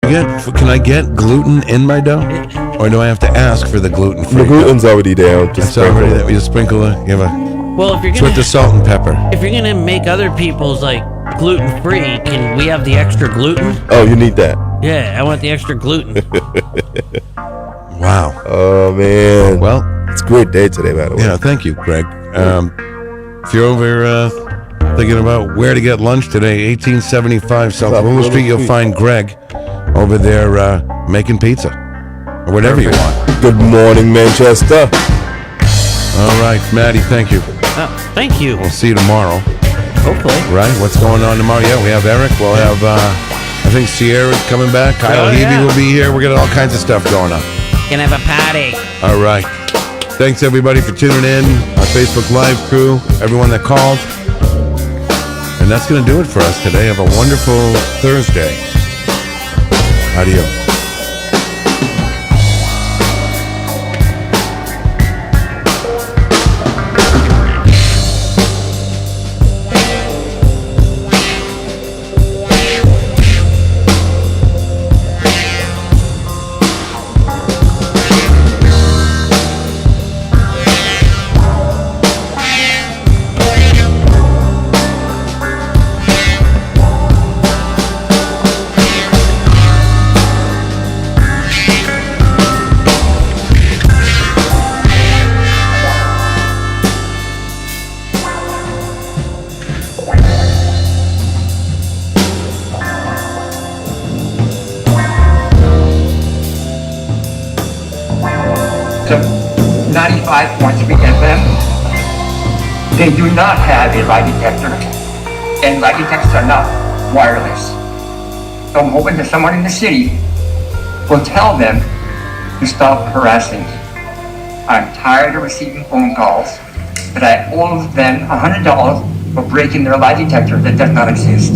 Can I get gluten in my dough? Or do I have to ask for the gluten-free? The gluten's already down. It's already there. We just sprinkle it. Give a... Well, if you're It's gonna with the salt and pepper. if you're gonna make other people's like gluten-free, can we have the extra gluten? Oh, you need that. Yeah, I want the extra gluten. Wow. Oh, man. Well, it's a great day today, by the way. yeah, thank you, Greg. If you're over thinking about where to get lunch today, 1875 South Willow Street, you'll find Greg over there making pizza or whatever you want. Good morning, Manchester. All right, Maddie, thank you. Thank you. We'll see you tomorrow. Hopefully. Right? What's going on tomorrow? Yeah, we have Eric. We'll have, I think Sierra's coming back. Kyle Heavey will be here. We're getting all kinds of stuff going on. Gonna have a party. All right. Thanks, everybody, for tuning in. Our Facebook Live crew, everyone that called. And that's going to do it for us today. Have a wonderful Thursday. Adios. to 95.3 FM. They do not have a lie detector, and lie detectors are not wireless. So I'm hoping that someone in the city will tell them to stop harassing. I'm tired of receiving phone calls that I owe them $100 for breaking their lie detector that does not exist.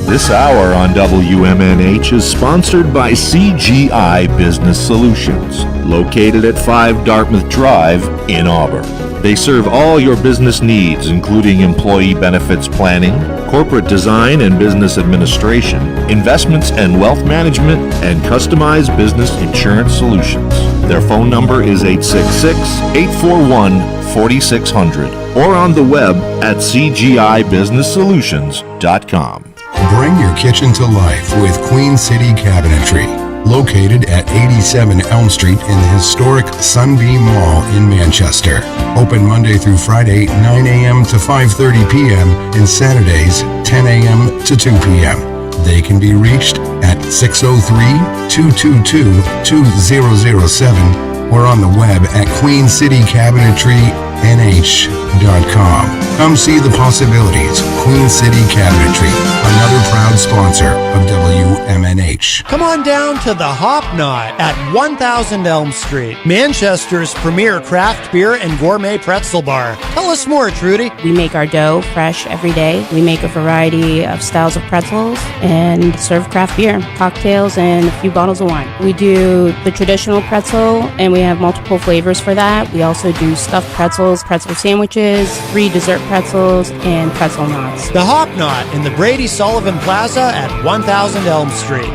This hour on WMNH is sponsored by CGI Business Solutions, located at 5 Dartmouth Drive in Auburn. They serve all your business needs, including employee benefits planning, corporate design and business administration, investments and wealth management, and customized business insurance solutions. Their phone number is 866-841-4600 or on the web at cgibusinesssolutions.com. Bring your kitchen to life with Queen City Cabinetry, located at 87 Elm Street in the historic Sunbeam Mall in Manchester. Open Monday through Friday, 9 a.m. to 5:30 p.m. and Saturdays, 10 a.m. to 2 p.m. They can be reached at 603-222-2007 or on the web at queencitycabinetrynh.com. Come see the possibilities. Queen City Cabinetry, another proud sponsor of WMNH. Come on down to the Hop Knot at 1000 Elm Street, Manchester's premier craft beer and gourmet pretzel bar. Tell us more, Trudy. We make our dough fresh every day. We make a variety of styles of pretzels and serve craft beer, cocktails, and a few bottles of wine. We do the traditional pretzel, and we have multiple flavors for that. We also do stuffed pretzels, pretzel sandwiches, 3 dessert pretzels, and pretzel knots. The Hop Knot in the Brady Sullivan Plaza at 1000 Elm Street.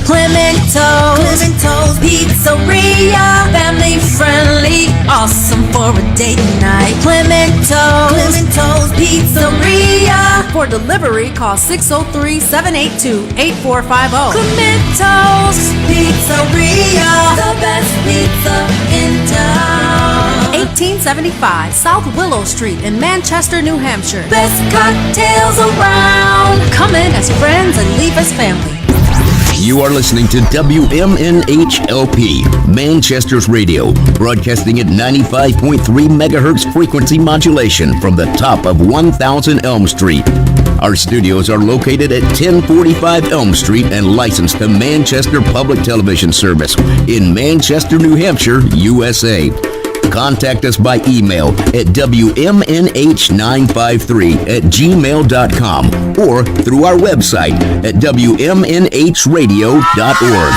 Clemento's Pizzeria, family friendly, awesome for a date night. Clemento's Pizzeria. For delivery, call 603-782-8450. Clemento's Pizzeria, the best pizza in town. 1875 South Willow Street in Manchester, New Hampshire. Best cocktails around. Come in as friends and leave as family. You are listening to WMNH-LP, Manchester's radio, broadcasting at 95.3 megahertz frequency modulation from the top of 1000 Elm Street. Our studios are located at 1045 Elm Street and licensed to Manchester Public Television Service in Manchester, New Hampshire, USA. Contact us by email at WMNH953@gmail.com or through our website at WMNHradio.org.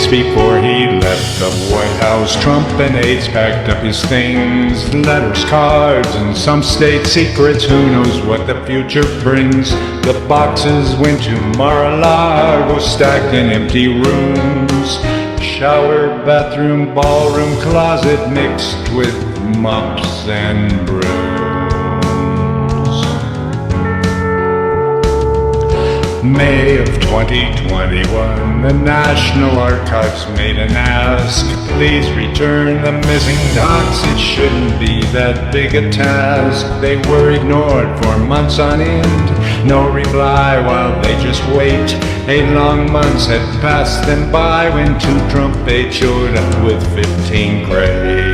before he left the White House, Trump and aides packed up his things, letters, cards, and some state secrets. Who knows what the future brings? The boxes went to Mar-a-Lago, stacked in empty rooms. Shower, bathroom, ballroom, closet mixed with mops and brooms. May of 2021, the National Archives made an ask. Please return the missing docs, it shouldn't be that big a task. They were ignored for months on end, no reply while they just wait. 8 long months had passed them by when 2 Trump aides showed up with 15 crates.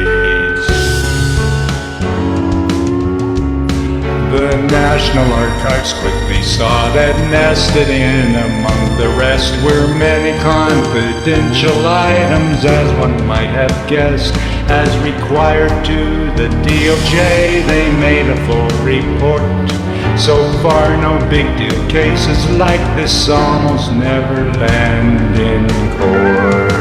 The National Archives quickly saw that nested in among the rest were many confidential items, as one might have guessed. As required to the DOJ, they made a full report. So far, no big deal cases like this almost never land in court.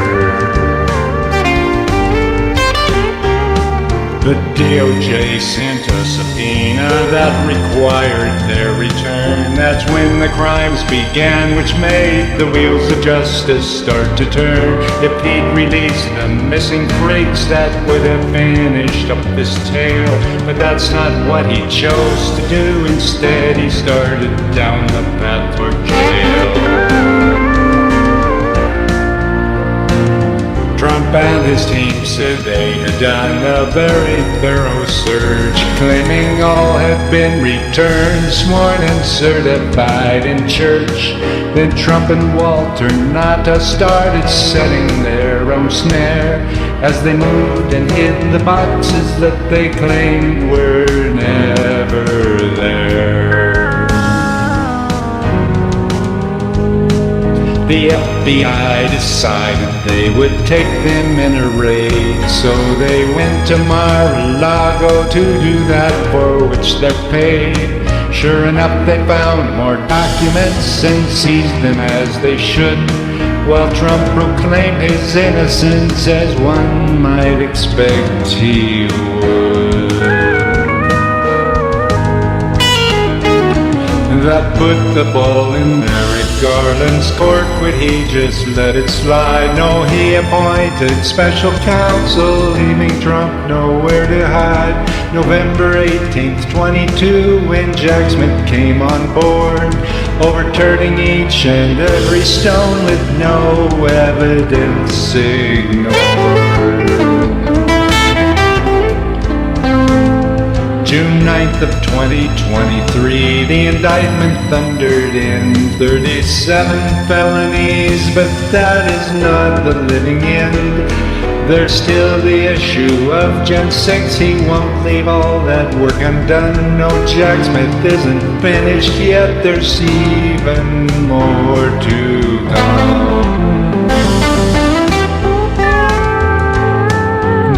The DOJ sent a subpoena that required their return. That's when the crimes began, which made the wheels of justice start to turn. If he'd released the missing crates, that would have finished up this tale. But that's not what he chose to do. Instead, he started down the path toward jail. Trump and his team said they had done a very thorough search, claiming all had been returned, sworn and certified in church. Then Trump and Walter Nata started setting their own snare as they moved and hid the boxes that they claimed were never there. The FBI decided they would take them in a raid, so they went to Mar-a-Lago to do that for which they're paid. Sure enough, they found more documents and seized them as they should, while Trump proclaimed his innocence as one might expect he would. That put the ball in Merrick Garland's court. Would he just let it slide? No, he appointed special counsel, leaving Trump nowhere to hide. November 18th, 22, when Jack Smith came on board, overturning each and every stone with no evidence ignored. June 9th of 2023, the indictment thundered in 37 felonies, but that is not the living end. There's still the issue of Gen 6, he won't leave all that work undone. No, Jack Smith isn't finished yet, there's even more to come.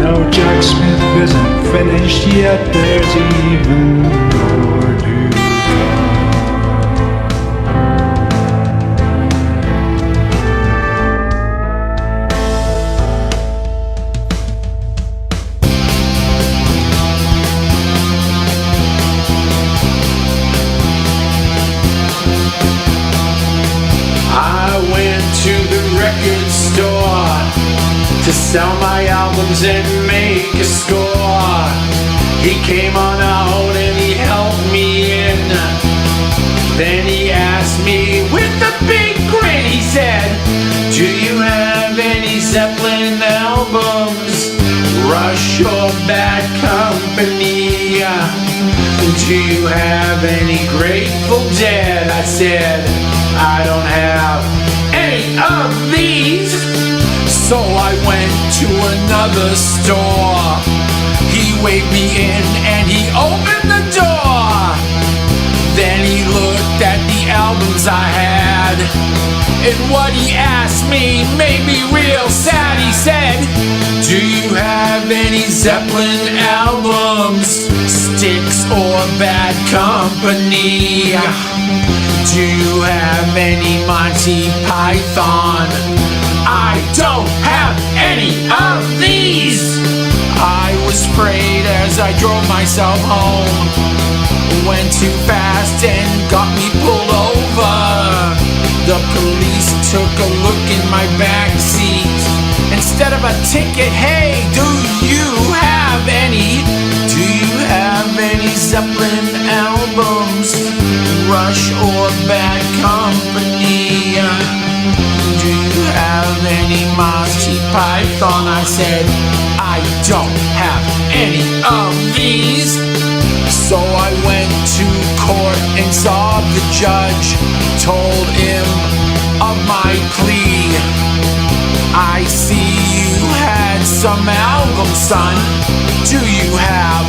No, Jack Smith isn't finished yet, there's even more to come. I went to the record store to sell my albums and make a score. He came on out and he helped me in. Then he asked me with a big grin, he said, do you have any Zeppelin albums? Rush or Bad Company? Do you have any Grateful Dead? I said, I don't have any of these. So I went to another store. He waved me in and he opened the door. Then he looked at the albums I had, and what he asked me made me real sad. He said, do you have any Zeppelin albums? Styx or Bad Company? Do you have any Monty Python. I don't have any of these. I was afraid as I drove myself home. Went too fast and got me pulled over. The police took a look in my backseat. Instead of a ticket, hey, do you have any? Do you have any Zeppelin albums? Rush or Bad Company? Do you have any Monty Python? I said, I don't have any of these. So I went to court and saw the judge. Told him of my plea. I see you had some albums, son. Do you have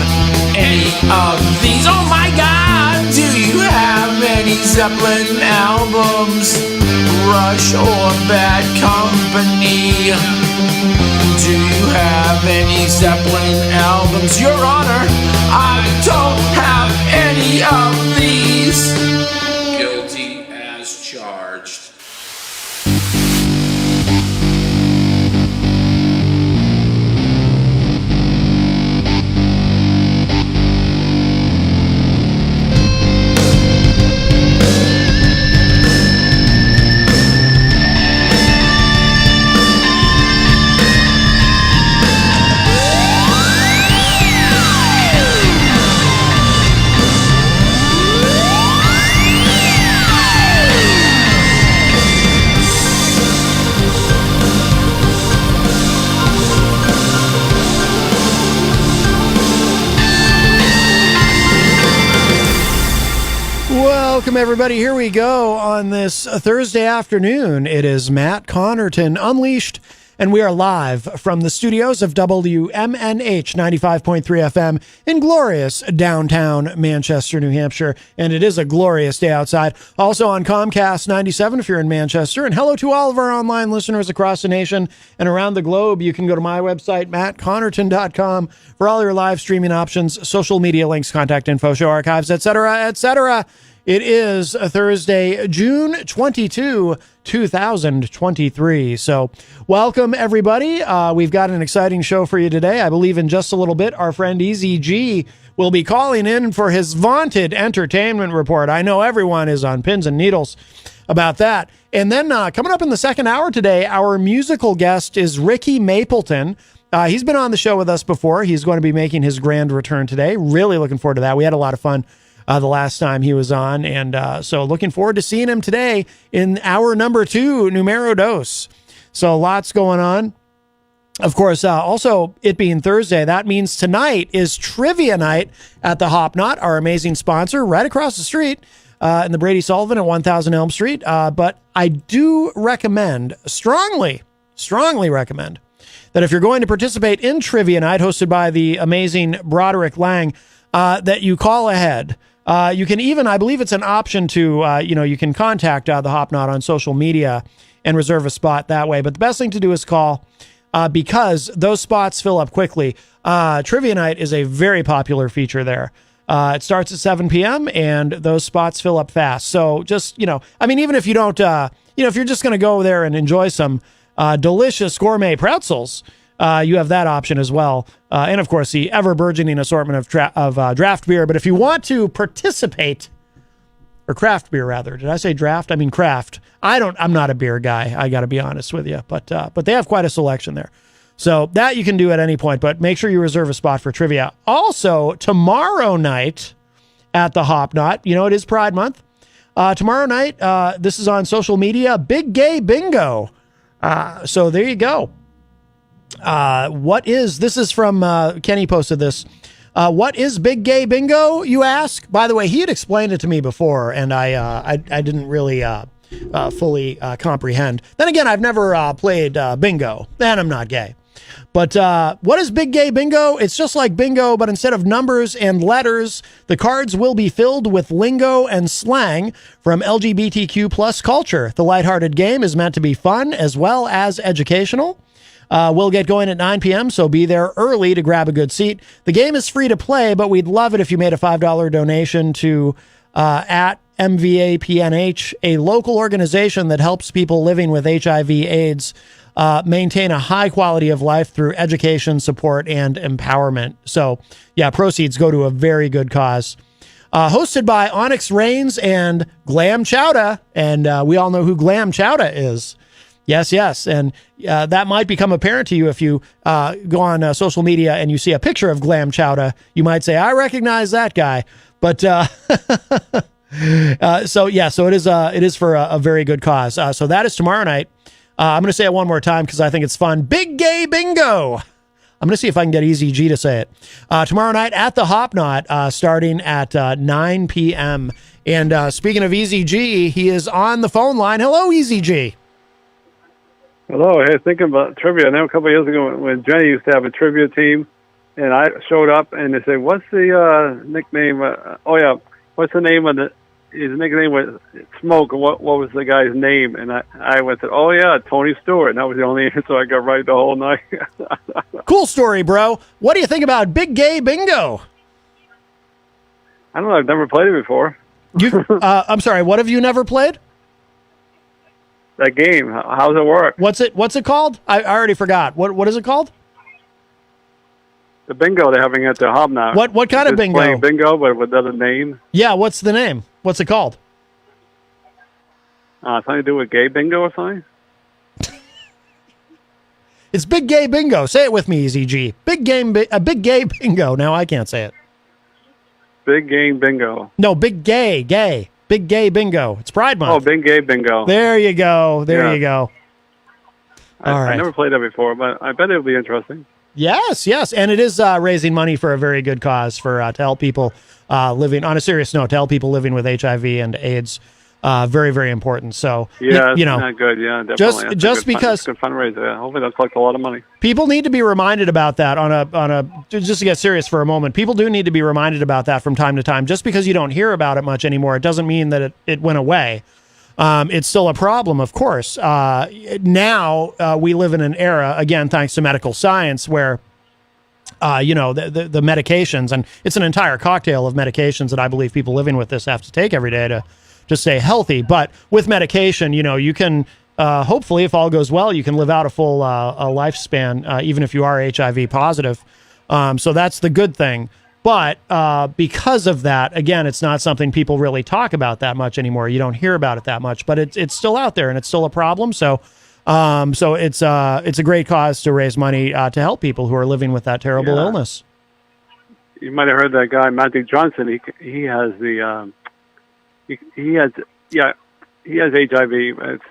any of these? Oh my God! Do you have any Zeppelin albums? Rush or Bad Company? Do you have any Zeppelin albums? Your Honor, I don't have any of these. Guilty as charged. Welcome, everybody. Here we go on this Thursday afternoon. It is Matt Connerton Unleashed, and we are live from the studios of WMNH 95.3 FM in glorious downtown Manchester, New Hampshire. And it is a glorious day outside. Also on Comcast 97 if you're in Manchester. And hello to all of our online listeners across the nation and around the globe. You can go to my website, mattconnerton.com, for all your live streaming options, social media links, contact info, show archives, etc., etc. It is a Thursday, June 22, 2023. So welcome, everybody. We've got an exciting show for you today. I believe in just a little bit, our friend Easy G will be calling in for his vaunted entertainment report. I know everyone is on pins and needles about that. And then coming up in the second hour today, our musical guest is Ricky Mapleton. He's been on the show with us before. He's going to be making his grand return today. Really looking forward to that. We had a lot of fun the last time he was on. And so looking forward to seeing him today in hour number 2, Numero Dos. So lots going on. Of course, also it being Thursday, that means tonight is trivia night at the Hop Knot, our amazing sponsor, right across the street in the Brady Sullivan at 1000 Elm Street. But I do recommend, strongly recommend, that if you're going to participate in trivia night hosted by the amazing Broderick Lang, that you call ahead. You can even, I believe it's an option to, you can contact the Hop Knot on social media and reserve a spot that way. But the best thing to do is call because those spots fill up quickly. Trivia night is a very popular feature there. It starts at 7 p.m. and those spots fill up fast. So just, even if you don't, if you're just going to go there and enjoy some delicious gourmet pretzels, you have that option as well. And of course, the ever burgeoning assortment of draft beer. But if you want to participate, or craft beer rather, did I say draft? I mean craft. I'm not a beer guy. I got to be honest with you, but they have quite a selection there. So that you can do at any point, but make sure you reserve a spot for trivia. Also, tomorrow night at the Hop Knot, it is Pride Month. Tomorrow night, this is on social media, Big Gay Bingo. So there you go. This is from, Kenny posted this. What is Big Gay Bingo, you ask? By the way, he had explained it to me before, and I didn't really fully comprehend. Then again, I've never played bingo, and I'm not gay. But what is Big Gay Bingo? It's just like bingo, but instead of numbers and letters, the cards will be filled with lingo and slang from LGBTQ plus culture. The lighthearted game is meant to be fun as well as educational. We'll get going at 9 p.m., so be there early to grab a good seat. The game is free to play, but we'd love it if you made a $5 donation to at MVAPNH, a local organization that helps people living with HIV/AIDS maintain a high quality of life through education, support, and empowerment. So, yeah, proceeds go to a very good cause. Hosted by Onyx Reigns and Glam Chowda, and we all know who Glam Chowda is. Yes, and that might become apparent to you if you go on social media and you see a picture of Glam Chowda. You might say, I recognize that guy. But so it is for a very good cause. So that is tomorrow night. I'm going to say it one more time because I think it's fun. Big Gay Bingo. I'm going to see if I can get Easy G to say it. Tomorrow night at the Hop Knot, starting at 9 p.m. And speaking of Easy G, he is on the phone line. Hello, Easy G. Hello. Hey, thinking about trivia. I know a couple of years ago when Jenny used to have a trivia team, and I showed up and they said, "What's the nickname?" What's the name of his nickname was Smoke. What was the guy's name? And I went to, oh yeah, Tony Stewart. And that was the only answer I got right the whole night. Cool story, bro. What do you think about Big Gay Bingo? I don't know. I've never played it before. I'm sorry. What have you never played? That game. How's it work? What's it called? I already forgot. What is it called? The bingo they're having at the Hop Knot. What kind of bingo? Playing bingo, but with other name. Yeah. What's the name? What's it called? Something to do with gay bingo or something? It's Big Gay Bingo. Say it with me, Easy G. Big Gay Bingo. Now I can't say it. Big Game Bingo. No, Big Gay. Big Gay Bingo. It's Pride Month. Oh, Big Gay Bingo. There you go. There you go. All right. I never played that before, but I bet it'll be interesting. Yes, and it is raising money for a very good cause for to help people living, on a serious note, to help people living with HIV and AIDS. Very, very important. So, yeah, you know, not good. Yeah, definitely. Just because good fundraiser. Yeah. Hopefully, that's collects a lot of money. People need to be reminded about that on a just to get serious for a moment. People do need to be reminded about that from time to time. Just because you don't hear about it much anymore, it doesn't mean that it went away. It's still a problem, of course. Now we live in an era, again, thanks to medical science, where the medications, and it's an entire cocktail of medications that I believe people living with this have to take every day to stay healthy. But with medication, you can hopefully, if all goes well, you can live out a full lifespan, even if you are HIV positive. So that's the good thing. But because of that, again, it's not something people really talk about that much anymore. You don't hear about it that much, but it's still out there and it's still a problem. So it's a great cause to raise money to help people who are living with that terrible illness. You might have heard that guy Matthew Johnson. He has the he has HIV.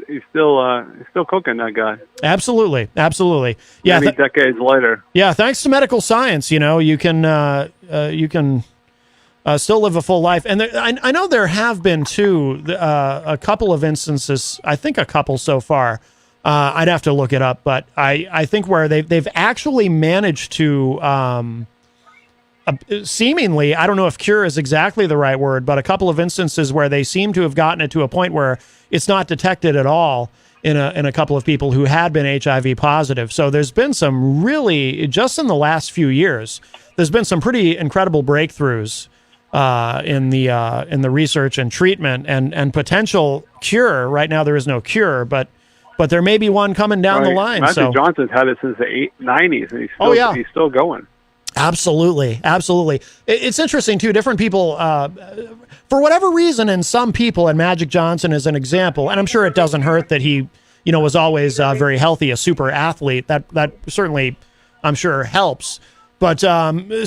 He's still cooking, that guy. Absolutely. Yeah, many decades later. Yeah, thanks to medical science, you can still live a full life. And I know there have been too a couple of instances. I think a couple so far. I'd have to look it up, but I think where they've actually managed to. Seemingly, I don't know if cure is exactly the right word, but a couple of instances where they seem to have gotten it to a point where it's not detected at all in a couple of people who had been HIV positive. So there's been some really, just in the last few years, there's been some pretty incredible breakthroughs in the research and treatment and potential cure. Right now there is no cure, but there may be one coming down the line. Matthew Johnson's had it since the 90s, and he's still going. Absolutely. It's interesting, too. Different people, for whatever reason, and some people, and Magic Johnson is an example, and I'm sure it doesn't hurt that he, was always very healthy, a super athlete. That certainly, I'm sure, helps. But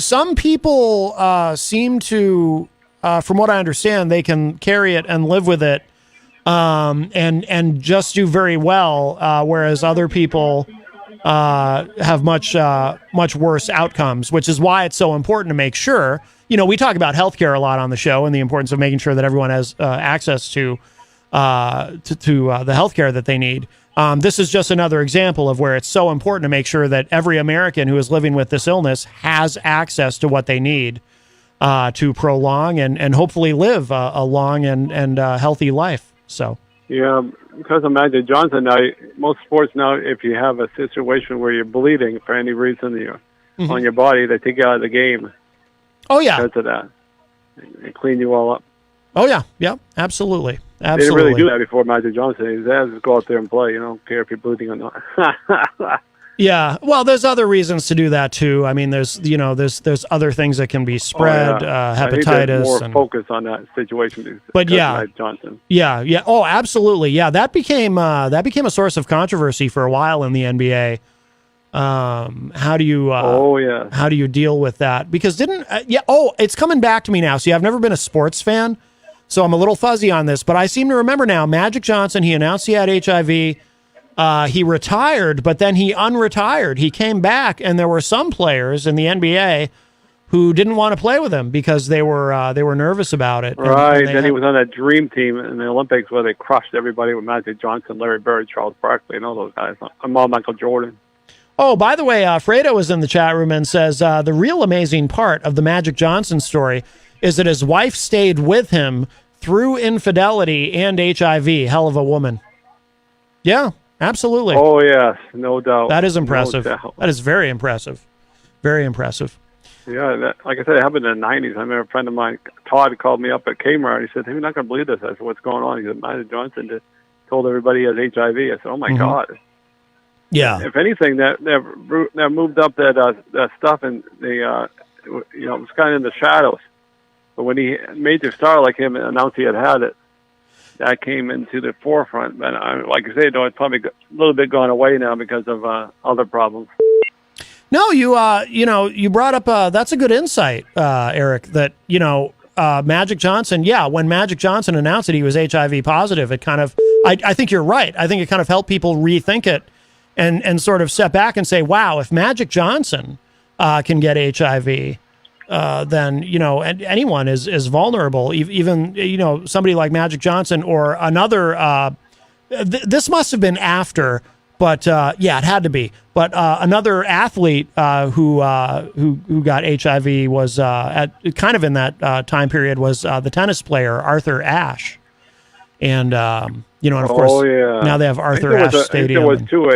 some people seem to, from what I understand, they can carry it and live with it and just do very well, whereas other people have much worse outcomes, which is why it's so important to make sure, we talk about healthcare a lot on the show and the importance of making sure that everyone has access to the healthcare that they need. This is just another example of where it's so important to make sure that every American who is living with this illness has access to what they need to prolong and hopefully live a long and healthy life. So. Yeah, because of Magic Johnson, now most sports now, if you have a situation where you're bleeding for any reason on your body, they take you out of the game. Oh yeah, because of that, they clean you all up. Oh yeah, yeah, absolutely, They absolutely. didn't really do that before Magic Johnson. His ass just go out there and play. You know, don't care if you're bleeding or not. Yeah, well, there's other reasons to do that too. I mean, there's other things that can be spread, I think there's hepatitis, more and focus on that situation. But because yeah. of Magic Johnson. yeah. Oh, absolutely. Yeah, that became a source of controversy for a while in the NBA. How do you? How do you deal with that? Because it's coming back to me now. See, I've never been a sports fan, so I'm a little fuzzy on this. But I seem to remember now. Magic Johnson. He announced he had HIV. He retired, but then he unretired. He came back, and there were some players in the NBA who didn't want to play with him because they were nervous about it. Right. Then he was on that dream team in the Olympics where they crushed everybody with Magic Johnson, Larry Bird, Charles Barkley, and all those guys. I'm all Michael Jordan. Oh, by the way, Fredo is in the chat room and says the real amazing part of the Magic Johnson story is that his wife stayed with him through infidelity and HIV. Hell of a woman. Yeah. Absolutely. Oh, yes, no doubt. That is impressive. No doubt. That is very impressive. Very impressive. Yeah, like I said, it happened in the 90s. I remember a friend of mine, Todd, called me up at Kmart. He said, hey, you're not going to believe this. I said, what's going on? He said, Magic Johnson just told everybody he has HIV. I said, oh, my God. Yeah. If anything, that moved up that stuff, and it was kind of in the shadows. But when he major star like him announced he had it, that came into the forefront. And like I say, though, it's probably a little bit gone away now because of other problems. No, you brought up that's a good insight, Eric. That Magic Johnson. Yeah, when Magic Johnson announced that he was HIV positive, it kind of I think you're right. I think it kind of helped people rethink it and sort of step back and say, wow, if Magic Johnson can get HIV. Then anyone is vulnerable. Even somebody like Magic Johnson or another. This must have been after, but it had to be. But another athlete who got HIV was at kind of in that time period was the tennis player Arthur Ashe, and and of course now they have Arthur Ashe Stadium. There was too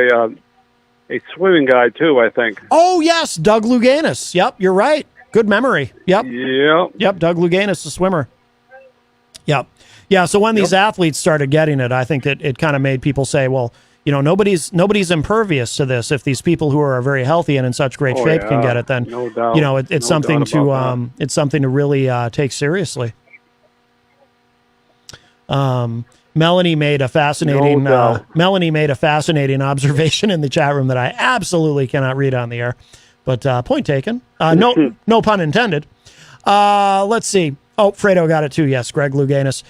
a swimming guy too, I think. Oh yes, Doug Louganis. Yep, you're right. Good memory. Yep. Yep. Doug Louganis, the swimmer. Yep. Yeah. So when these athletes started getting it, I think it kind of made people say, well, nobody's impervious to this. If these people who are very healthy and in such great shape can get it, then no doubt. It's something to really take seriously. Melanie made a fascinating observation in the chat room that I absolutely cannot read on the air. But point taken. No pun intended. Let's see. Oh, Fredo got it too. Yes, Greg Louganis.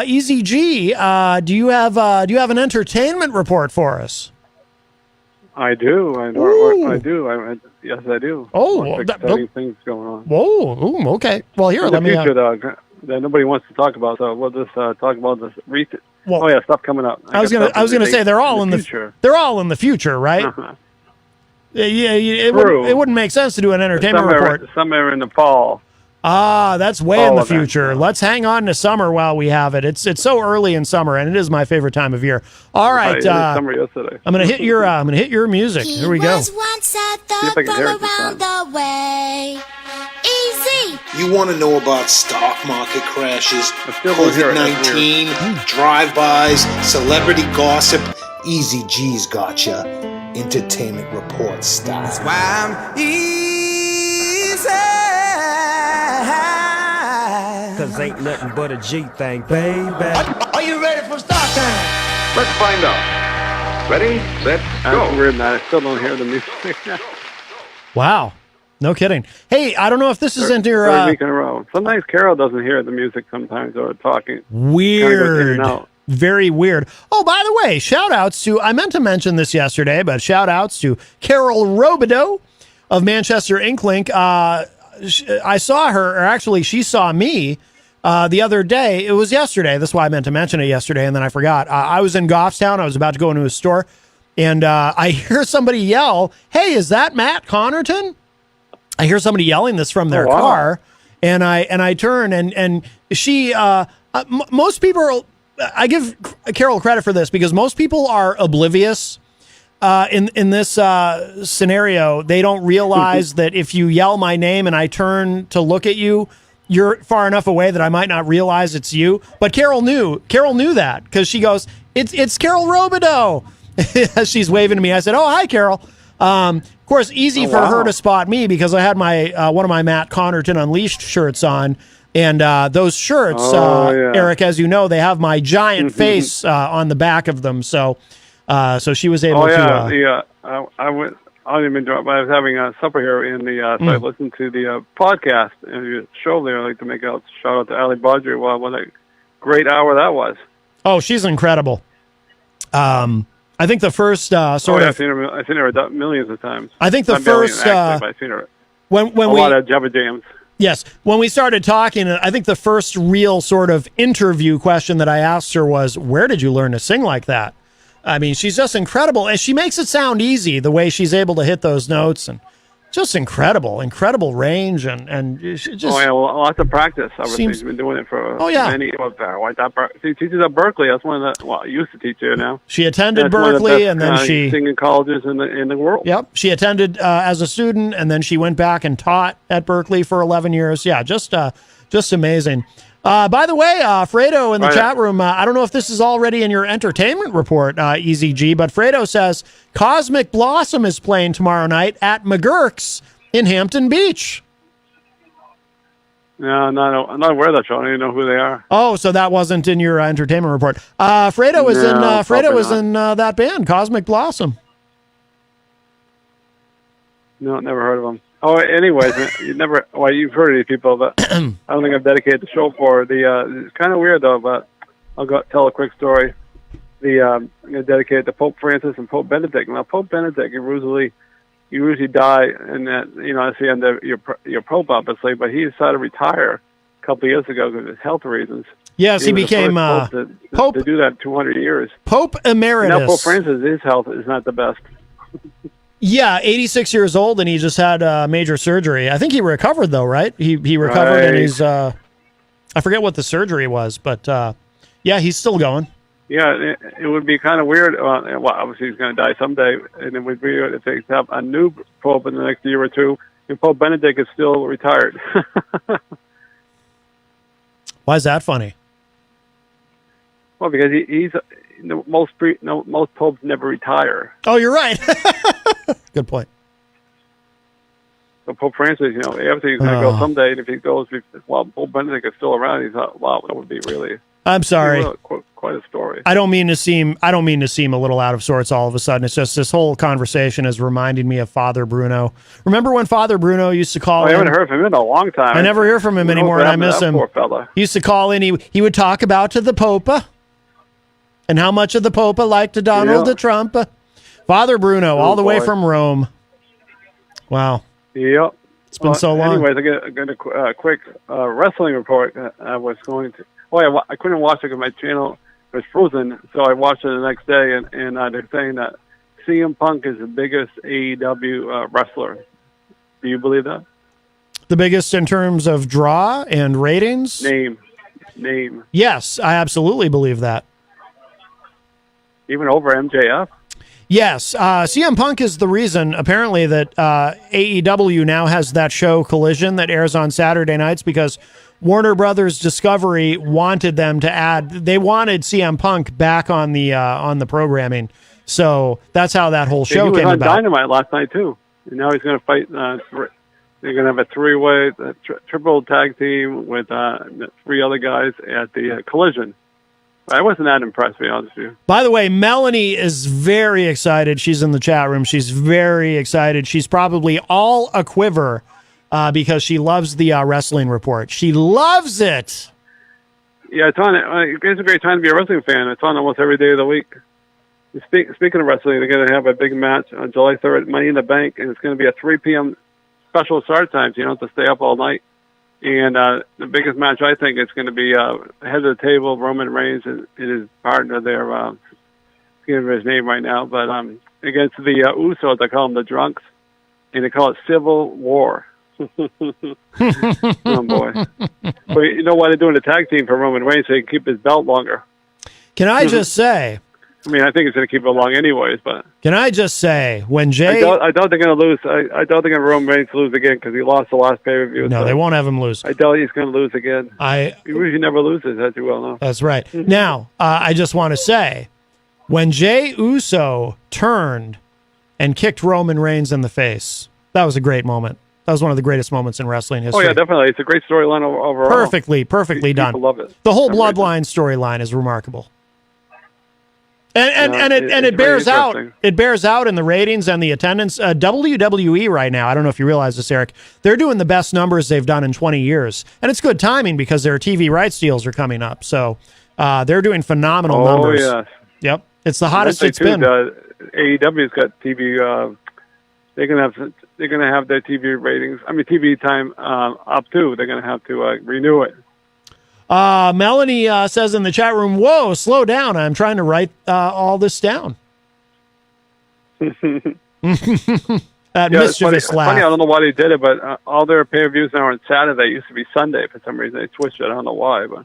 Easy G, do you have an entertainment report for us? I do. I do. Yes, I do. Oh, exciting things going on. Whoa. Okay. Well, here, let me. Future, that nobody wants to talk about. So we'll just talk about this recent. Stuff coming up. I was gonna say they're all in the future. They're all in the future, right? Yeah, it wouldn't make sense to do an entertainment report. Somewhere in the fall. That's way in the future. Let's hang on to summer while we have it. It's so early in summer, and it is my favorite time of year. All right, summer yesterday. I'm gonna hit your music. Here we go. Once at the around the way. Easy. You want to know about stock market crashes, COVID-19, drive-bys, celebrity gossip? Easy G's gotcha. Entertainment report style. That's why I'm easy. Cause ain't nothing but a G thing, baby. Are you ready for start time? Let's find out. Ready, set, go. I still don't hear the music. Wow. No kidding. Hey, I don't know if this is into your... Third week in a row. Sometimes Carol doesn't hear the music sometimes or talking. Weird. Very weird. Oh, by the way, shout outs to, I meant to mention this yesterday, but shout outs to Carol Robideau of Manchester Inklink. I saw her, or actually she saw me the other day. It was yesterday. That's why I meant to mention it yesterday, and then I forgot. I was in Goffstown. I was about to go into a store, and I hear somebody yell, "Hey, is that Matt Connerton?" I hear somebody yelling this from their car, and I turn, and she, most people, I give Carol credit for this because most people are oblivious in this scenario. They don't realize that if you yell my name and I turn to look at you, you're far enough away that I might not realize it's you. But Carol knew that because she goes, it's Carol Robideau. As she's waving to me, I said, "Oh, hi, Carol." Of course, easy for her to spot me because I had my one of my Matt Connerton Unleashed shirts on, and those shirts, Eric, as you know, they have my giant face on the back of them. So she was able to. I went. I didn't even but I was having a supper here in the. So I listened to the podcast and the show there. I'd like to make a shout out to Ali Baudry. Wow, what a great hour that was. Oh, she's incredible. I think the first I've seen her millions of times. I think the Not first million, actually, but I've seen her when a lot of Jabba Jams. Yes, when we started talking, I think the first real sort of interview question that I asked her was, "Where did you learn to sing like that?" I mean, she's just incredible, and she makes it sound easy the way she's able to hit those notes, and just incredible range, and just. Oh yeah, well, lots of practice. Obviously, she's been doing it for many. She teaches at Berkeley. That's one of the. Well, I used to teach there now. She attended Berkeley, and then she singing colleges in the world. Yep, she attended as a student, and then she went back and taught at Berkeley for 11 years. Yeah, just amazing. By the way, Fredo in the chat room, I don't know if this is already in your entertainment report, Easy G, but Fredo says Cosmic Blossom is playing tomorrow night at McGurk's in Hampton Beach. No, I'm not aware of that show. I don't even know who they are. Oh, so that wasn't in your entertainment report. Fredo was in that band, Cosmic Blossom. No, never heard of them. Oh, anyways, you've heard of these people, but I don't think I've dedicated the show for it's kind of weird though, but I'll tell a quick story. I'm going to dedicate it to Pope Francis and Pope Benedict. Now, Pope Benedict, you usually die, and that that's the end of your Pope, obviously, but he decided to retire a couple of years ago because of his health reasons. Yes, he became Pope to do that in 200 years. Pope Emeritus. Now, Pope Francis, his health is not the best. Yeah, 86 years old, and he just had major surgery. I think he recovered, though, right? He recovered, and he's I forget what the surgery was, but yeah, he's still going. Yeah, it would be kind of weird. Well, obviously he's going to die someday, and it would be weird if they have a new pope in the next year or two, and Pope Benedict is still retired. Why is that funny? Well, because he's most popes never retire. Oh, you're right. Good point. So Pope Francis, obviously he's going to go someday, and if he goes while Pope Benedict is still around, he's like, wow, that would be really. I'm sorry. Quite a story. I don't mean to seem a little out of sorts all of a sudden. It's just this whole conversation is reminding me of Father Bruno. Remember when Father Bruno used to call in? I haven't heard from him in a long time. I never hear from him anymore, and I miss him. Poor fella. He used to call in. He would talk about to the Pope and how much of the Pope liked Donald Trump. Father Bruno, all the way from Rome. Wow. Yep. It's been so long. Anyways, I got a quick wrestling report. I was going to. Oh, I couldn't watch it because my channel was frozen, so I watched it the next day, and they're saying that CM Punk is the biggest AEW wrestler. Do you believe that? The biggest in terms of draw and ratings? Name. Yes, I absolutely believe that. Even over MJF? Yes. CM Punk is the reason, apparently, that AEW now has that show Collision that airs on Saturday nights because Warner Brothers Discovery wanted them to add. They wanted CM Punk back on the programming, so that's how that whole show came about. He was on Dynamite last night too, and now he's going to fight. They're going to have a three-way, triple tag team with 3 other guys at the Collision. I wasn't that impressed, to be honest with you. By the way, Melanie is very excited. She's in the chat room. She's very excited. She's probably all a quiver. Because she loves the wrestling report. She loves it. Yeah, it's on. It's a great time to be a wrestling fan. It's on almost every day of the week. Speaking of wrestling, they're going to have a big match on July 3rd, Money in the Bank, and it's going to be a 3 p.m. special start time, so you don't have to stay up all night. And the biggest match, I think, is going to be head of the table, Roman Reigns and his partner there. I can't remember his name right now, but against the Usos, they call them the Drunks, and they call it Civil War. Oh boy! But you know why they're doing a tag team for Roman Reigns so he can keep his belt longer. Can I just say, I mean, I think it's going to keep it along anyways, but Can I just say, when Jay... I doubt they're going to lose. I doubt they're going to Roman Reigns lose again because he lost the last pay-per-view. No, so they won't have him lose. I doubt he's going to lose again. He usually never loses, as you well know. That's right. Now, I just want to say, when Jey Uso turned and kicked Roman Reigns in the face, that was a great moment. That was one of the greatest moments in wrestling Oh, history. yeah, definitely. It's a great storyline overall. Perfectly done. People love it. The whole Bloodline storyline is remarkable. And it bears out. It bears out in the ratings and the attendance. WWE right now, I don't know if you realize this, Eric, they're doing the best numbers they've done in 20 years. And it's good timing because their TV rights deals are coming up. So they're doing phenomenal numbers. Oh, yes. Yep. It's the hottest it's been. AEW's got TV. They're gonna have their TV ratings. I mean, TV time up too. They're gonna have to renew it. Melanie says in the chat room, "Whoa, slow down! I'm trying to write all this down." That mischievous laugh. Funny, I don't know why they did it, but all their pay-per-views now are on Saturday. It used to be Sunday for some reason. They switched it. I don't know why, but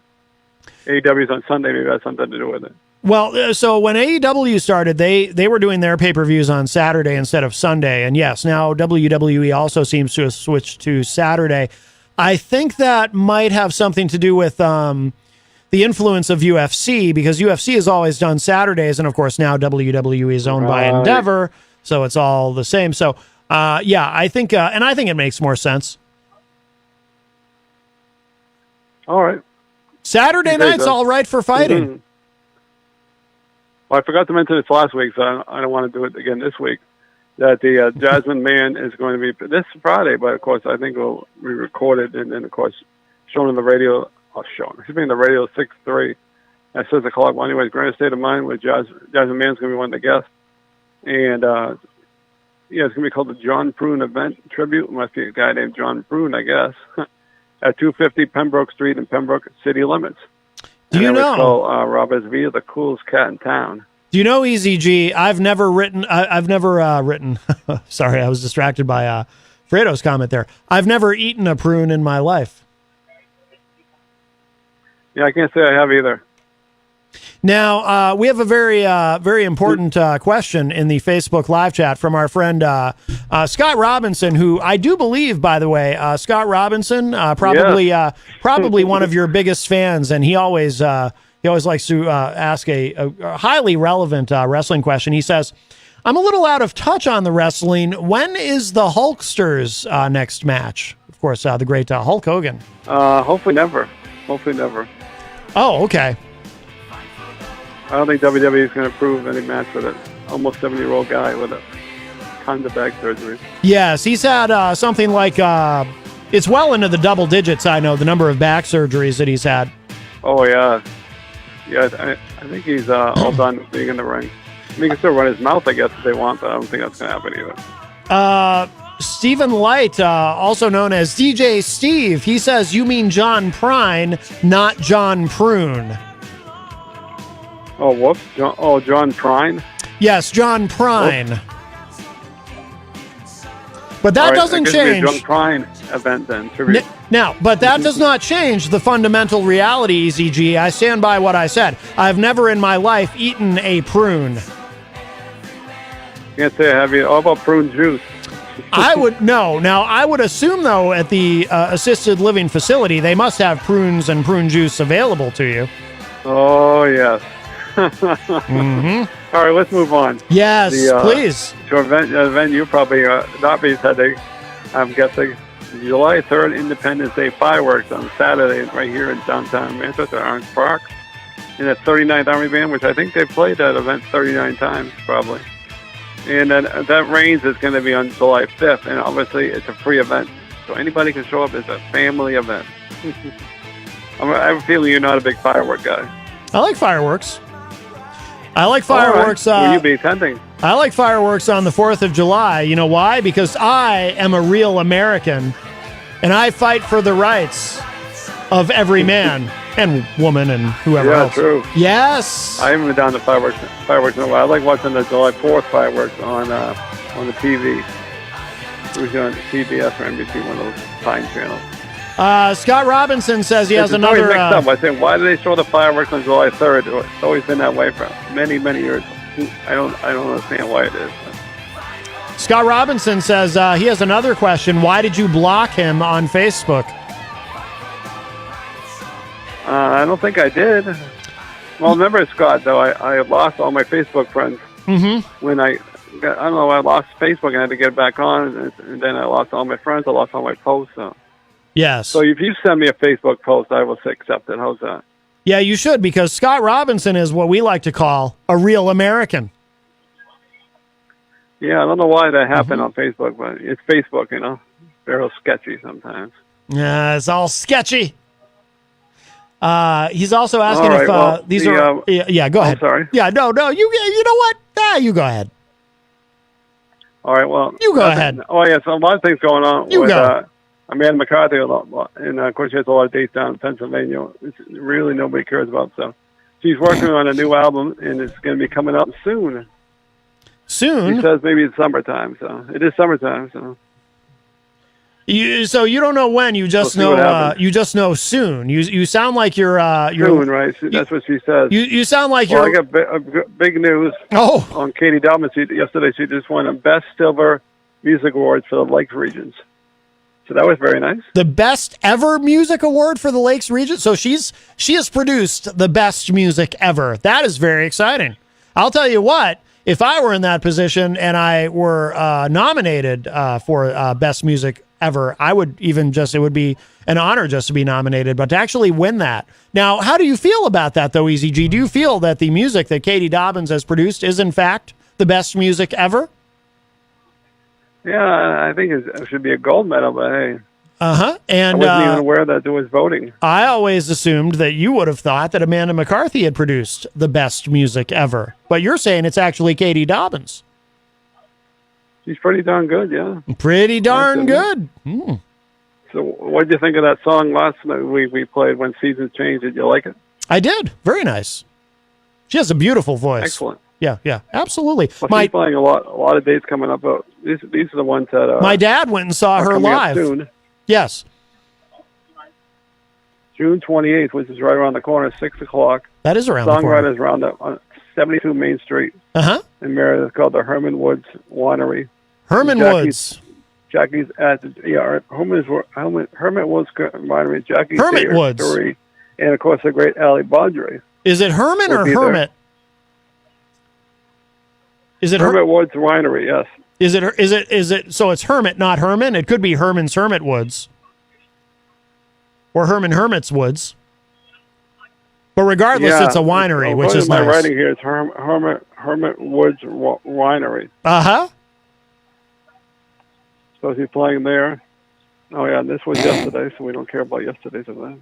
AEW's on Sunday. Maybe that's something to do with it. Well, so when AEW started, they were doing their pay-per-views on Saturday instead of Sunday. And yes, now WWE also seems to have switched to Saturday. I think that might have something to do with the influence of UFC, because UFC has always done Saturdays. And of course, now WWE is owned by Endeavor. So it's all the same. So, yeah, I think it makes more sense. All right. Saturday night's all right for fighting. Mm-hmm. Well, I forgot to mention this last week, so I don't want to do it again this week, that the Jasmine Man is going to be this Friday, but of course I think it will be recorded and then, of course, shown on the radio, should be on the radio 6-3 at 6 o'clock. Well, anyways, Grand State of Mind with Jasmine Man's going to be one of the guests. And, yeah, it's going to be called the John Prune Event Tribute. It must be a guy named John Prune, I guess, at 250 Pembroke Street in Pembroke City Limits. Do you know? Call Rob Esvilla the coolest cat in town. Do you know, Easy G? I've never written. Sorry, I was distracted by Fredo's comment there. I've never eaten a prune in my life. Yeah, I can't say I have either. Now, we have a very important question in the Facebook live chat from our friend Scott Robinson, who I do believe, by the way, Scott Robinson, probably one of your biggest fans, and he always likes to ask a highly relevant wrestling question. He says, "I'm a little out of touch on the wrestling. When is the Hulksters next match?" Of course, the great Hulk Hogan. Hopefully never. Hopefully never. Oh, okay. I don't think WWE is going to approve any match with an almost 70-year-old guy with a tons of back surgery. Yes, he's had something like, it's well into the double digits, I know, the number of back surgeries that he's had. Oh, yeah. Yeah, I think he's all done with being in the ring. I mean, he can still run his mouth, I guess, if they want, but I don't think that's going to happen either. Stephen Light, also known as DJ Steve, he says, "You mean John Prine, not John Prune." Oh, whoops. John Prine? Yes, John Prine. But that doesn't change. John Prine event then. Tribute. Now, but that does not change the fundamental reality, EZG. I stand by what I said. I've never in my life eaten a prune. Can't say I have you. How about prune juice? I would no. Now I would assume though at the assisted living facility they must have prunes and prune juice available to you. Oh yes. Mm-hmm. All right, let's move on. Yes, please. To event you probably not be attending. I'm guessing July 3rd, Independence Day fireworks on Saturday right here in downtown Manchester, Orange Park, in the 39th Army Band, which I think they played that event 39 times probably. And then that Reigns is going to be on July 5th, and obviously it's a free event, so anybody can show up. It's a family event. I have a feeling you're not a big firework guy. I like fireworks. I like fireworks. Right. Will you be attending? I like fireworks on the 4th of July. You know why? Because I am a real American, and I fight for the rights of every man and woman and whoever else. Yeah, true. Yes. I haven't been down to fireworks in a while. I like watching the July 4th fireworks on the TV. It was on CBS or NBC, one of those fine channels. Scott Robinson says he has It's always another. mixed up. I think, why do they show the fireworks on July 3rd? It's always been that way for many, many years. I don't understand why it is. Scott Robinson says he has another question. Why did you block him on Facebook? I don't think I did. Well, remember, Scott, though, I lost all my Facebook friends. Mm-hmm. When I don't know, I lost Facebook and I had to get it back on, and then I lost all my friends. I lost all my posts. So. Yes. So if you send me a Facebook post, I will accept it. How's that? Yeah, you should, because Scott Robinson is what we like to call a real American. Yeah, I don't know why that happened on Facebook, but it's Facebook, you know. Very sketchy sometimes. Yeah, it's all sketchy. He's also asking All right, if well, these the, are. Yeah, go ahead. sorry. Yeah, no. You know what? You go ahead. All right, well. You go ahead. Oh, yeah, so a lot of things going on You with go. Amanda McCarthy, and of course, she has a lot of dates down in Pennsylvania. It's really nobody cares about stuff. She's working on a new album, and it's going to be coming out soon. Soon? She says maybe it's summertime, so it is summertime, so. So you don't know when. You just We'll see what know. happens. You just know soon. You sound like you're. Soon, right? That's what she says. You sound like Well, you're. I got big news. Oh. On Katie Dobbins yesterday, she just won a Best Silver Music Awards for the Lakes regions. So that was very nice. The best ever music award for the Lakes region. So she has produced the best music ever. That is very exciting. I'll tell you what. If I were in that position and I were nominated for best music ever, I would it would be an honor just to be nominated, but to actually win that. Now, how do you feel about that, though, Easy G? Do you feel that the music that Katie Dobbins has produced is, in fact, the best music ever? Yeah, I think it should be a gold medal, but hey. Uh-huh. And I wasn't even aware that there was voting. I always assumed that you would have thought that Amanda McCarthy had produced the best music ever. But you're saying it's actually Katie Dobbins. She's pretty darn good, yeah. Pretty darn good. Mm. So what did you think of that song last night we played, When Seasons Change? Did you like it? I did. Very nice. She has a beautiful voice. Excellent. Yeah, absolutely. Well, she's playing a lot of dates coming up. But these are the ones that my dad went and saw her coming up live. soon. Yes. June 28th, which is right around the corner, 6 o'clock. That is around the corner. Songwriters around on 72 Main Street. Uh-huh. In Meredith, called the Herman Woods Winery. Herman Woods. Jackie's at Herman Woods Winery. Jackie's Hermit there, Woods. Story, and of course the great Ali Baudry. Is it Herman or Hermit? Is it Hermit Woods Winery? Yes. Is it? So it's Hermit, not Herman. It could be Herman's Hermit Woods, or Herman Hermit's Woods. But regardless, it's a winery, which is my nice. writing here is Hermit Woods Winery. Uh-huh. So he's playing there. Oh yeah, this was yesterday, so we don't care about yesterday's event.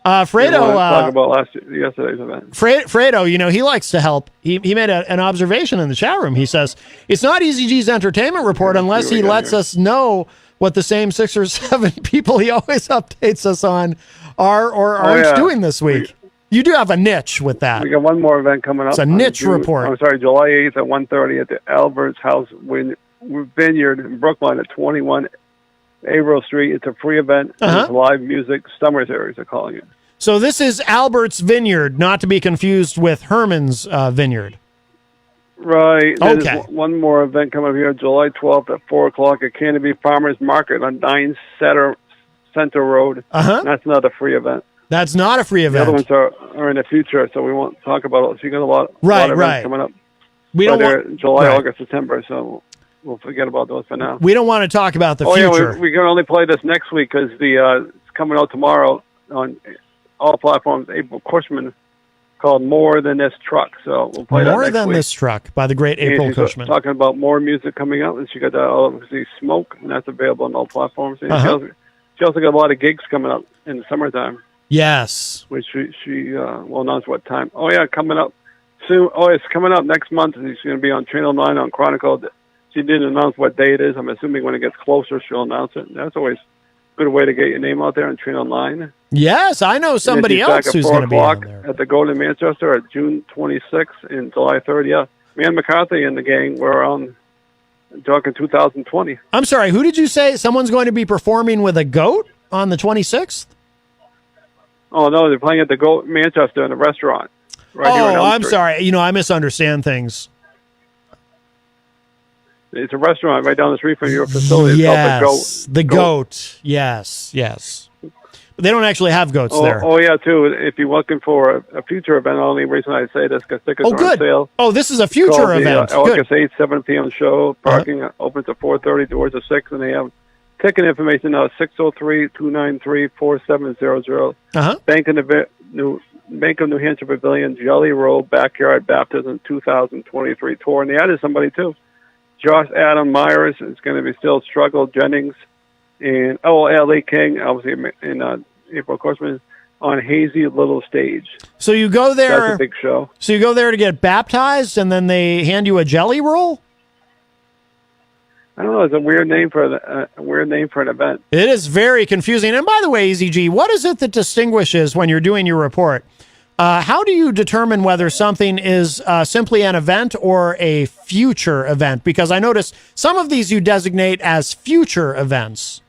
Fredo, talk about yesterday's event. Fredo, he likes to help. He made an observation in the chat room. He says it's not Easy G's entertainment report unless he lets us know what the same 6 or 7 people he always updates us on are or aren't doing this week. You do have a niche with that. We got one more event coming up. It's a niche report. I'm sorry, July 8th at 1:30 at the Albert's House Vineyard in Brookline at 21 Averill Street. It's a free event. It's live music. Summer series, they're calling it. So this is Albert's Vineyard, not to be confused with Herman's Vineyard. Right. Okay. There's one more event coming up here, July 12th at 4 o'clock at Canterbury Farmers Market on 9 Center Road. That's another free event. That's not a free event. The other ones are in the future, so we won't talk about it. So you got a lot of events coming up. We don't want July, August, September, so we'll forget about those for now. We don't want to talk about the future. Yeah, we can only play this next week because it's coming out tomorrow on all platforms. April Cushman called More Than This Truck. So we'll play that More next Than week. This Truck by the great April She's Cushman. talking about more music coming up, and she got that obviously Smoke, and that's available on all platforms. And she also got a lot of gigs coming up in the summertime. Yes. Which she will announce what time. Oh, yeah, coming up soon. Oh, it's coming up next month. She's going to be on Channel 9 on Chronicle. She didn't announce what day it is. I'm assuming when it gets closer, she'll announce it. That's always a good way to get your name out there on Channel 9. Yes, I know somebody else who's going to be on there. At the Golden Manchester at June 26th and July 3rd. Yeah, me and McCarthy and the gang were on talking 2020. I'm sorry, who did you say? Someone's going to be performing with a goat on the 26th? Oh, no, they're playing at the Goat Manchester in a restaurant. Right here on Elm I'm Street. sorry. I misunderstand things. It's a restaurant right down the street from your facility. It's called The Goat. Yes. But they don't actually have goats there. Oh, yeah, too. If you're looking for a future event, the only reason I say this because tickets are on sale. Oh, this is a future event. The August 8th, 7 p.m. show. Parking opens at 4:30, doors at 6, and they have ticket information now, 603-293-4700. Bank of New Hampshire Pavilion, Jelly Roll, Backyard Baptism 2023 tour. And they added somebody, too. Josh Adam Myers is going to be still Struggle Jennings. And L.A. King, obviously, in April Corsman, on Hazy Little Stage. So you go there. That's a big show. So you go there to get baptized, and then they hand you a jelly roll? I don't know. It's a weird name for an event. It is very confusing. And by the way, EZG, what is it that distinguishes when you're doing your report? How do you determine whether something is simply an event or a future event? Because I notice some of these you designate as future events.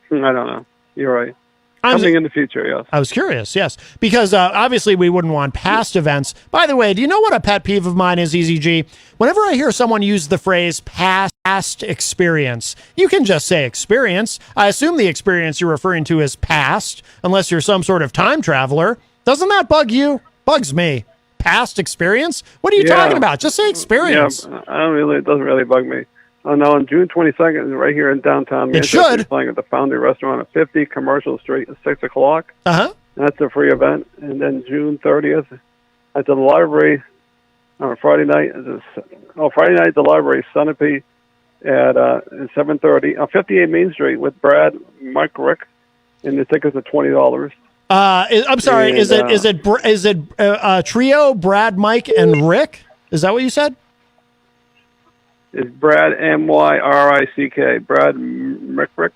I don't know. You're right. Coming in the future, yes. I was curious, yes. Because obviously we wouldn't want past events. By the way, do you know what a pet peeve of mine is, EZG? Whenever I hear someone use the phrase past experience, you can just say experience. I assume the experience you're referring to is past, unless you're some sort of time traveler. Doesn't that bug you? Bugs me. Past experience? What are you talking about? Just say experience. Yeah, it doesn't really bug me. Oh, no, on June 22nd, right here in downtown Manchester, it should. Playing at the Foundry Restaurant at 50 Commercial Street at 6 o'clock. That's a free event. And then June 30th at the library, Friday night at the library, Sunapee at 7:30 58 Main Street with Brad, Mike, Rick, and the tickets are $20. I'm sorry. And, is it trio Brad, Mike, and Rick? Is that what you said? It's Brad Myrick. Brad Mickrick.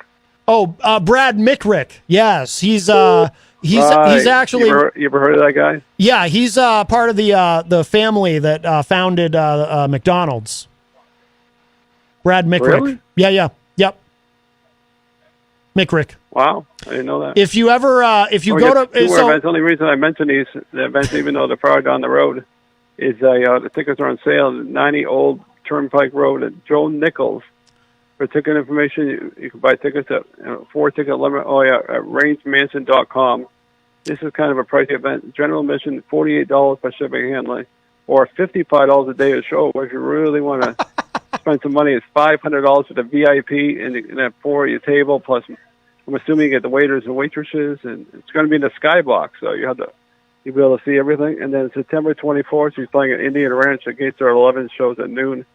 Oh, Brad Mickrick. Yes, he's actually. You ever heard of that guy? Yeah, he's part of the family that founded McDonald's. Brad Mickrick. Really? Yep. Mickrick. Wow, I didn't know that. If you ever, if you go to, events. The only reason I mention the events, even though they're far down the road, is the tickets are on sale. 90 Old Turnpike Road at Joe Nichols. For ticket information, you can buy tickets at 4-ticket limit. At rangemansion.com. This is kind of a pricey event. General admission $48 by shipping and handling, or $55 a day of show. If you really want to spend some money, it's $500 for the VIP and that for your table. Plus, I'm assuming you get the waiters and waitresses, and it's going to be in the skybox, so you'll be able to see everything. And then September 24th, she's playing at Indian Ranch. The gates are 11, shows at noon.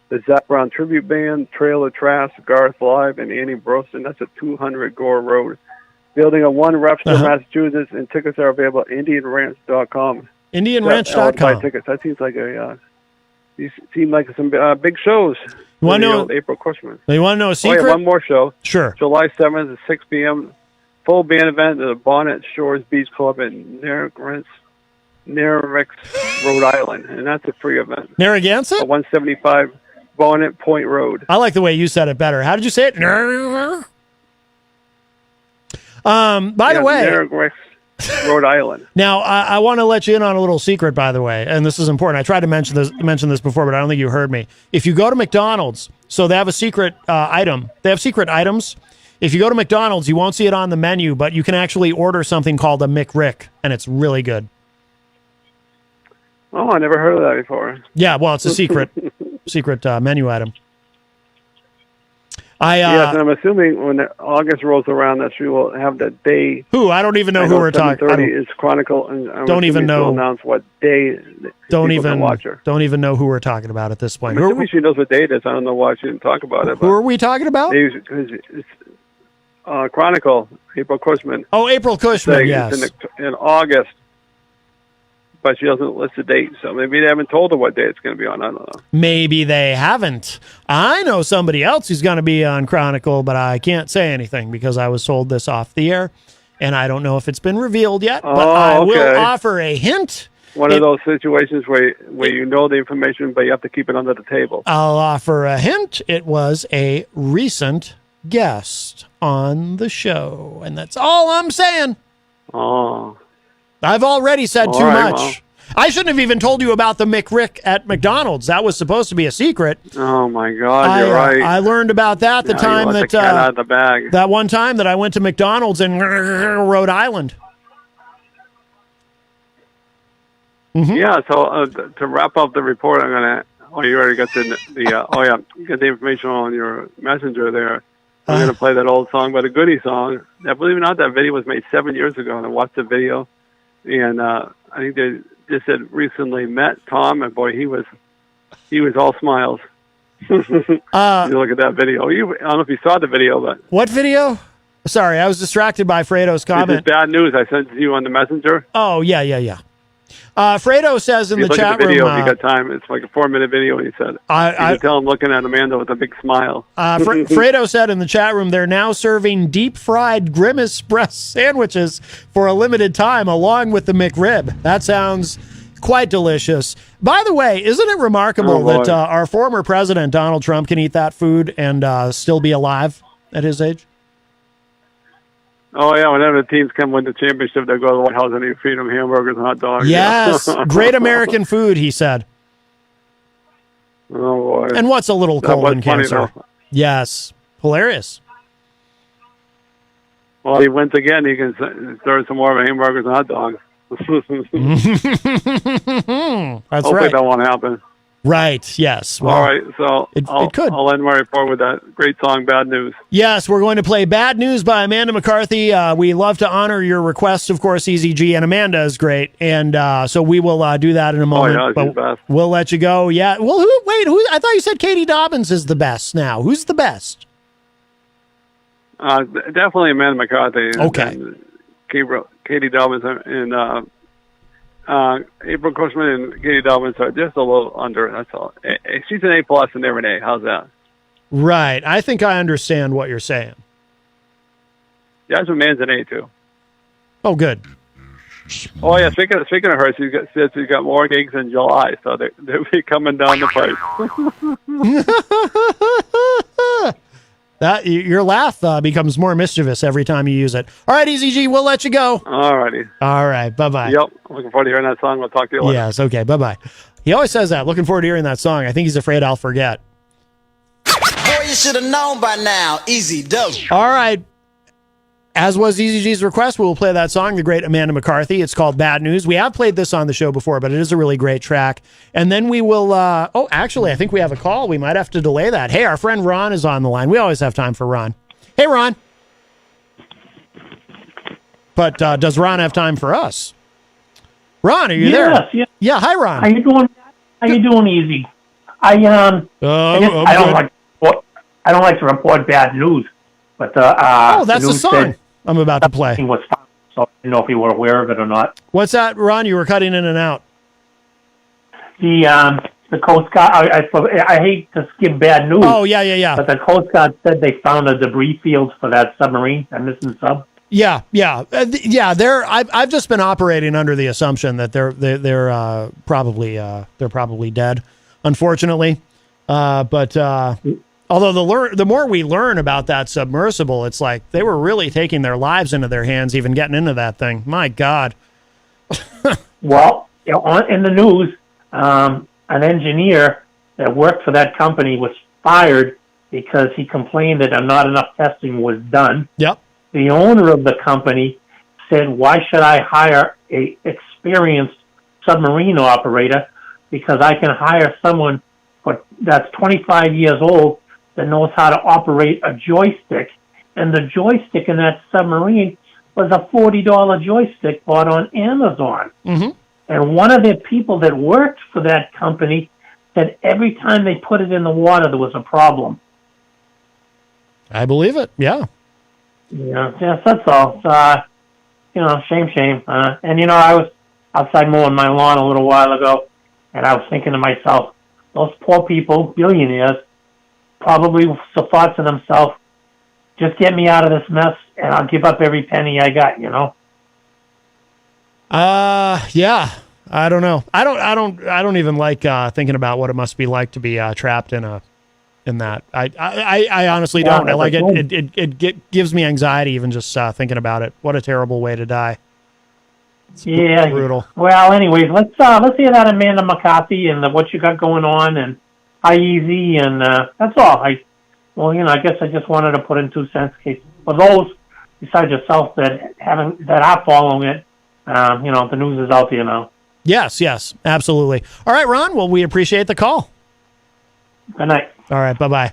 The Zach Brown Tribute Band, Trailer Trash, Garth Live, and Annie Broston. That's at 200 Gore Road. Building a 1 Webster, Massachusetts, and tickets are available at IndianRanch.com. IndianRanch.com. Buy tickets. That seems like these seem like some big shows. You want to know April Cushman? You want to know a secret? One more show. Sure. July 7th at 6 p.m. Full band event at the Bonnet Shores Beach Club in Narragansett, Rhode Island, and that's a free event. Narragansett? 175 Bonnet Point Road. I like the way you said it better. How did you say it? By the way, Narragansett, Rhode Island. Now, I want to let you in on a little secret, by the way, and this is important. I tried to mention this before, but I don't think you heard me. If you go to McDonald's, so they have a secret item. They have secret items. If you go to McDonald's, you won't see it on the menu, but you can actually order something called a McRick, and it's really good. Oh, I never heard of that before. Yeah, well, it's a secret menu item. Yes, and I'm assuming when August rolls around that she will have the day. I don't even know who we're talking. 7:30 is Chronicle, and don't even know. Announce what day. Don't even watch her. Don't even know who we're talking about at this point. I'm assuming she knows what day it is. I don't know why she didn't talk about it. Who are we talking about? It's Chronicle, April Cushman. Oh, April Cushman. Yes. In August. But she doesn't list the date, so maybe they haven't told her what day it's going to be on. I don't know. Maybe they haven't. I know somebody else who's going to be on Chronicle, but I can't say anything because I was told this off the air, and I don't know if it's been revealed yet, but I will offer a hint. One of those situations where you know the information, but you have to keep it under the table. I'll offer a hint. It was a recent guest on the show. And that's all I'm saying. Oh. I've already said All too right, much. well. I shouldn't have even told you about the McRick at McDonald's. That was supposed to be a secret. Oh, my God, you're right. I learned about that the Yeah, time you let that the cat out of the bag. that one time that I went to McDonald's in Rhode Island. Yeah, so to wrap up the report, I'm going to... Oh, you already got the you got the information on your messenger there. I'm going to play that old song, but a Goody song. I believe it or not, that video was made 7 years ago, and I watched the video, and I think they just had recently met Tom, and boy, he was all smiles. You look at that video. I don't know if you saw the video, but What video? Sorry, I was distracted by Fredo's it's comment. just bad news. I sent it to you on the messenger. Oh, yeah. Fredo says in You the look chat at the video room. if you got time. It's like a 4-minute video, and he said, you I can tell him looking at Amanda with a big smile. Fredo said in the chat room they're now serving deep fried Grimace breast sandwiches for a limited time along with the McRib. That sounds quite delicious. By the way, isn't it remarkable that our former president, Donald Trump, can eat that food and still be alive at his age? Oh, yeah, whenever the teams come win the championship, they go to the White House and they feed them hamburgers and hot dogs. Yes, great American food, he said. Oh, boy. And what's a little That was colon funny, cancer? though. Yes, hilarious. Well, he wins again. He can serve some more of hamburgers and hot dogs. That's Hopefully right. that won't happen. Right, yes. Well, All right, so it could. I'll end my report with that great song, Bad News. Yes, we're going to play Bad News by Amanda McCarthy. We love to honor your request, of course, EZG, and Amanda is great. And so we will do that in a moment. yeah, she's but the best. We'll let you go. Yeah. Well, who? I thought you said Katie Dobbins is the best now. Who's the best? Definitely Amanda McCarthy. Okay. And Katie Dobbins and April Cushman and Katie Dobbins are just a little under. That's all. She's an A+ and they're an A. How's that? Right. I think I understand what you're saying. Jasmine Mann's an A too. Oh, good. Oh yeah. Speaking of her, she's got more gigs in July, so they'll be coming down the pipe. That your laugh becomes more mischievous every time you use it. All right, EZG, we'll let you go. All righty. All right, bye-bye. Yep. Looking forward to hearing that song. We'll talk to you later. Yes, okay, bye-bye. He always says that. Looking forward to hearing that song. I think he's afraid I'll forget. Boy, you should have known by now. Easy dope. All right. As was EZG's request, we'll play that song, the great Amanda McCarthy. It's called Bad News. We have played this on the show before, but it is a really great track. And then we will, actually, I think we have a call. We might have to delay that. Hey, our friend Ron is on the line. We always have time for Ron. Hey, Ron. But does Ron have time for us? Ron, are you there? Yes. Yeah, hi, Ron. How you doing? How you doing, Easy? I don't like to report bad news, but that's the news song said I'm about to play. he was found, so I didn't know if you were aware of it or not. What's that, Ron? You were cutting in and out. The Coast Guard. I hate to give bad news. Oh, yeah. But the Coast Guard said they found a debris field for that submarine, a missing sub. Yeah. I've just been operating under the assumption that they're probably dead, unfortunately. But although the more we learn about that submersible, it's like they were really taking their lives into their hands, even getting into that thing. My God. Well, in the news, an engineer that worked for that company was fired because he complained that not enough testing was done. Yep. The owner of the company said, "Why should I hire a experienced submarine operator? Because I can hire someone that's 25 years old that knows how to operate a joystick." And the joystick in that submarine was a $40 joystick bought on Amazon. Mm-hmm. And one of the people that worked for that company said every time they put it in the water, there was a problem. I believe it. Yeah. Yes, that's all. Shame. And I was outside mowing my lawn a little while ago, and I was thinking to myself, those poor people, billionaires, probably thought to themselves, just get me out of this mess, and I'll give up every penny I got. Yeah. I don't know. I don't even like thinking about what it must be like to be trapped in a in that. I honestly Yeah, don't. I like that's it. It gives me anxiety even just thinking about it. What a terrible way to die. Yeah, brutal. Well, anyways, let's hear that Amanda McCarthy and what you got going on, and how easy, and that's all. I guess I just wanted to put in 2 cents case for those besides yourself that are following it. The news is out there now. Yes, absolutely. All right, Ron. Well, we appreciate the call. Good night. All right, bye-bye.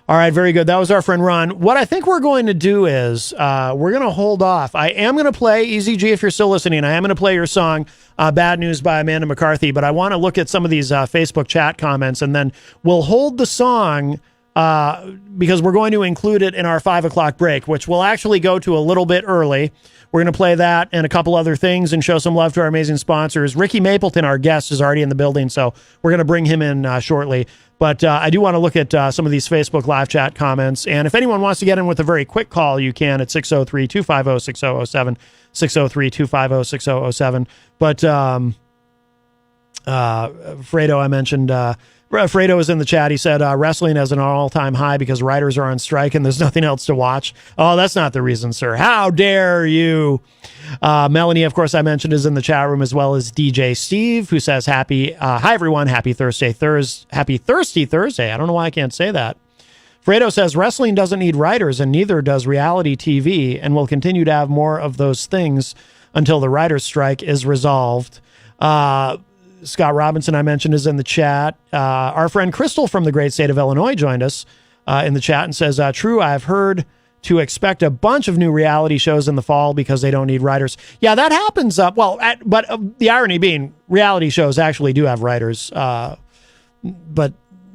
All right, very good. That was our friend Ron. What I think we're going to do is we're going to hold off. I am going to play, Easy G, if you're still listening, I am going to play your song, Bad News by Amanda McCarthy, but I want to look at some of these Facebook chat comments, and then we'll hold the song because we're going to include it in our 5 o'clock break, which will actually go to a little bit early. We're going to play that and a couple other things and show some love to our amazing sponsors. Ricky Mapleton, our guest, is already in the building, so we're going to bring him in shortly. But I do want to look at some of these Facebook live chat comments. And if anyone wants to get in with a very quick call, you can at 603-250-6007, 603-250-6007. But Fredo, I mentioned... Fredo is in the chat. He said wrestling is an all-time high because writers are on strike and there's nothing else to watch. Oh, that's not the reason, sir. How dare you? Melanie, of course, I mentioned, is in the chat room, as well as DJ Steve, who says hi everyone, happy Thirsty Thursday. I don't know why I can't say that. Fredo says wrestling doesn't need writers, and neither does reality TV, and will continue to have more of those things until the writers' strike is resolved. Scott Robinson, I mentioned, is in the chat. Our friend Crystal from the great state of Illinois joined us in the chat and says, true, I've heard to expect a bunch of new reality shows in the fall because they don't need writers. Yeah, that happens. But the irony being, reality shows actually do have writers. But,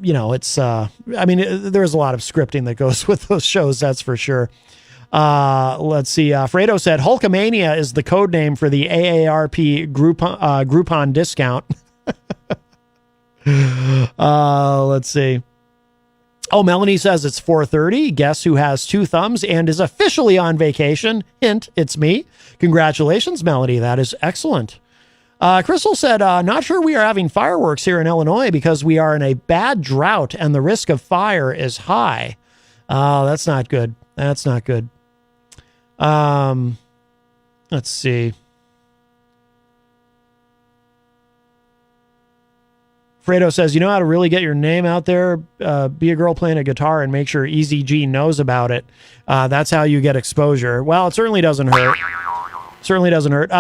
it's, there's a lot of scripting that goes with those shows, that's for sure. Let's see. Fredo said Hulkamania is the code name for the AARP Groupon discount. Let's see. Oh, Melanie says it's 4:30. Guess who has 2 thumbs and is officially on vacation? Hint, it's me. Congratulations, Melanie. That is excellent. Crystal said, not sure we are having fireworks here in Illinois because we are in a bad drought and the risk of fire is high. That's not good. That's not good. Let's see. Fredo says, you know how to really get your name out there? Be a girl playing a guitar and make sure Easy G knows about it. That's how you get exposure. Well, it certainly doesn't hurt. Certainly doesn't hurt.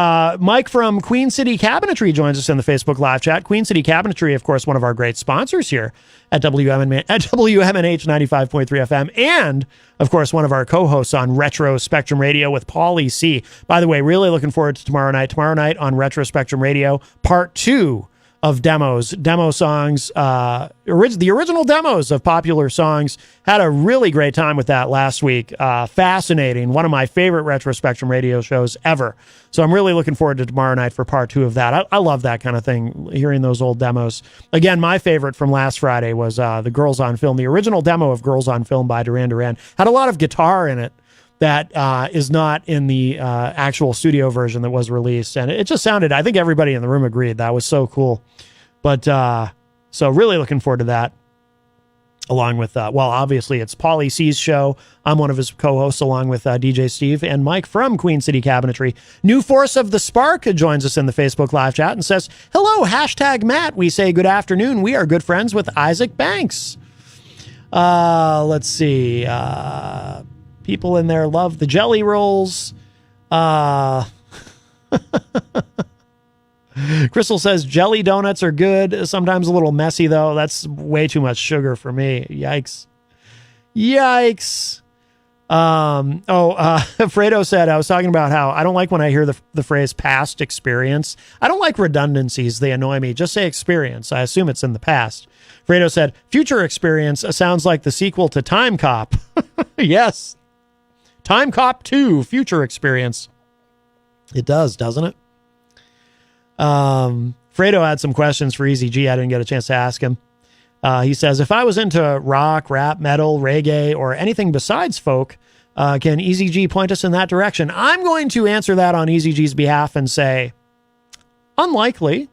Mike from Queen City Cabinetry joins us in the Facebook live chat. Queen City Cabinetry, of course, one of our great sponsors here at WMNH 95.3 FM, and, of course, one of our co-hosts on Retro Spectrum Radio with Paulie C. By the way, really looking forward to tomorrow night. Tomorrow night on Retro Spectrum Radio, part 2 of demo songs, the original demos of popular songs. Had a really great time with that last week. Fascinating. One of my favorite Retro Spectrum Radio shows ever. So I'm really looking forward to tomorrow night for part 2 of that. I love that kind of thing, hearing those old demos. Again, my favorite from last Friday was the Girls on Film. The original demo of Girls on Film by Duran Duran had a lot of guitar in it that is not in the actual studio version that was released. And it just sounded, I think everybody in the room agreed, that was so cool. But so really looking forward to that. Along with, obviously it's Paulie C's show. I'm one of his co-hosts along with DJ Steve and Mike from Queen City Cabinetry. New Force of the Spark joins us in the Facebook live chat and says, hello, #Matt. We say good afternoon. We are good friends with Isaac Banks. Let's see. People in there love the jelly rolls. Crystal says jelly donuts are good. Sometimes a little messy, though. That's way too much sugar for me. Yikes. Fredo said, I was talking about how I don't like when I hear the phrase past experience. I don't like redundancies. They annoy me. Just say experience. I assume it's in the past. Fredo said, future experience sounds like the sequel to Time Cop. Yes. Time Cop 2, future experience. It does, doesn't it? Fredo had some questions for Easy G. I didn't get a chance to ask him. He says, if I was into rock, rap, metal, reggae, or anything besides folk, can Easy G point us in that direction? I'm going to answer that on Easy G's behalf and say, unlikely.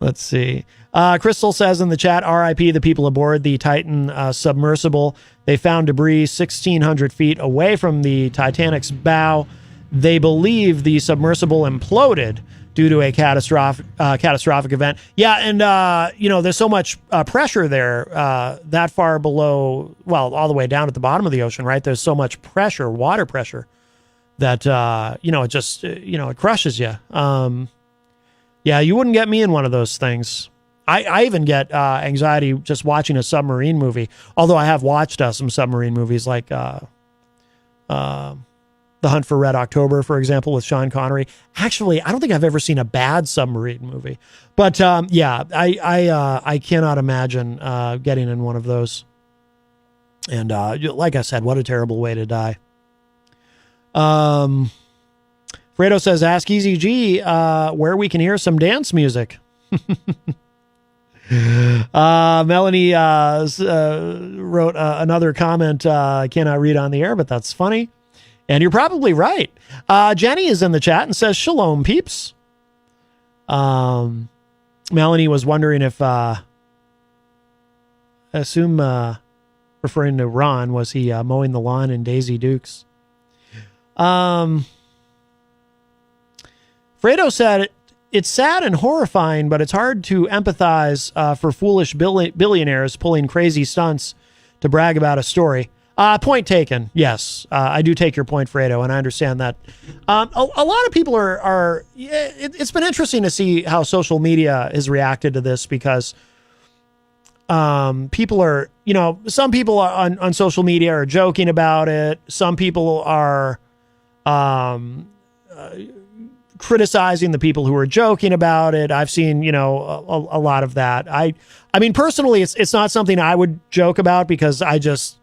Let's see. Crystal says in the chat, RIP the people aboard the Titan submersible. They found debris 1,600 feet away from the Titanic's bow. They believe the submersible imploded due to a catastrophic event. Yeah, and, there's so much pressure there that far below, well, all the way down at the bottom of the ocean, right? There's so much pressure, water pressure, that, it just, it crushes you. Yeah, you wouldn't get me in one of those things. I even get anxiety just watching a submarine movie, although I have watched some submarine movies like The Hunt for Red October, for example, with Sean Connery. Actually, I don't think I've ever seen a bad submarine movie. But I cannot imagine getting in one of those. And like I said, what a terrible way to die. Fredo says, ask Easy G where we can hear some dance music. Melanie wrote another comment I cannot read on the air, but that's funny. And you're probably right. Jenny is in the chat and says, shalom, peeps. Melanie was wondering if, I assume referring to Ron, was he mowing the lawn in Daisy Dukes? Fredo said, it's sad and horrifying, but it's hard to empathize for foolish billionaires pulling crazy stunts to brag about a story. Point taken. Yes, I do take your point, Fredo, and I understand that. A lot of people are it's been interesting to see how social media has reacted to this because people are, some people are on social media are joking about it. Some people are criticizing the people who are joking about it. I've seen, a lot of that. I mean, personally, it's not something I would joke about because I just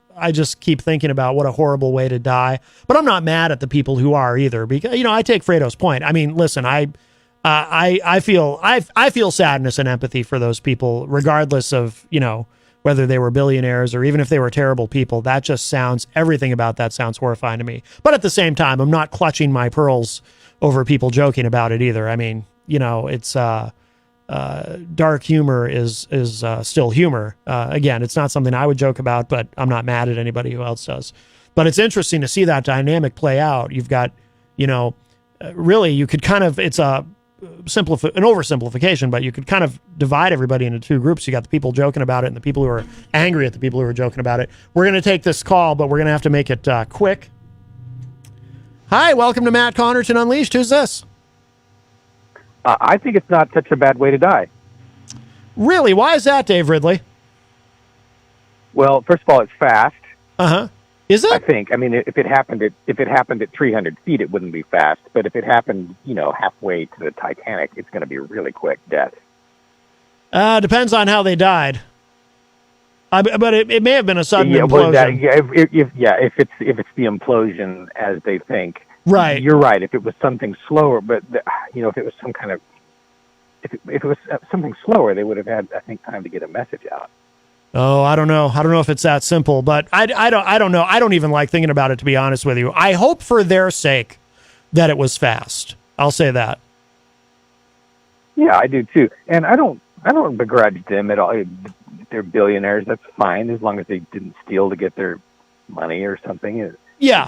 keep thinking about what a horrible way to die. But I'm not mad at the people who are either because, I take Fredo's point. I mean, listen, I feel sadness and empathy for those people, regardless of, whether they were billionaires or even if they were terrible people. That just everything about that sounds horrifying to me. But at the same time, I'm not clutching my pearls over people joking about it either. I mean, it's dark humor is still humor. Again, it's not something I would joke about, but I'm not mad at anybody who else does. But it's interesting to see that dynamic play out. You've got, really, you could kind of, it's an oversimplification, but you could kind of divide everybody into two groups. You got the people joking about it and the people who are angry at the people who are joking about it. We're going to take this call, but we're going to have to make it quick. Hi, welcome to Matt Connerton Unleashed. Who's this? I think it's not such a bad way to die. Really? Why is that, Dave Ridley? Well, first of all, it's fast. Is it? I think. I mean, if it happened at 300 feet, it wouldn't be fast. But if it happened, halfway to the Titanic, it's going to be a really quick death. Depends on how they died. But it may have been a sudden implosion. If it's the implosion as they think. Right. You're right. If it was something slower, but if it was if it was something slower, they would have had, I think, time to get a message out. Oh, I don't know. I don't know if it's that simple, but I don't know. I don't even like thinking about it, to be honest with you. I hope for their sake that it was fast. I'll say that. Yeah, I do too. And I don't begrudge them at all. They're billionaires. That's fine as long as they didn't steal to get their money or something. It's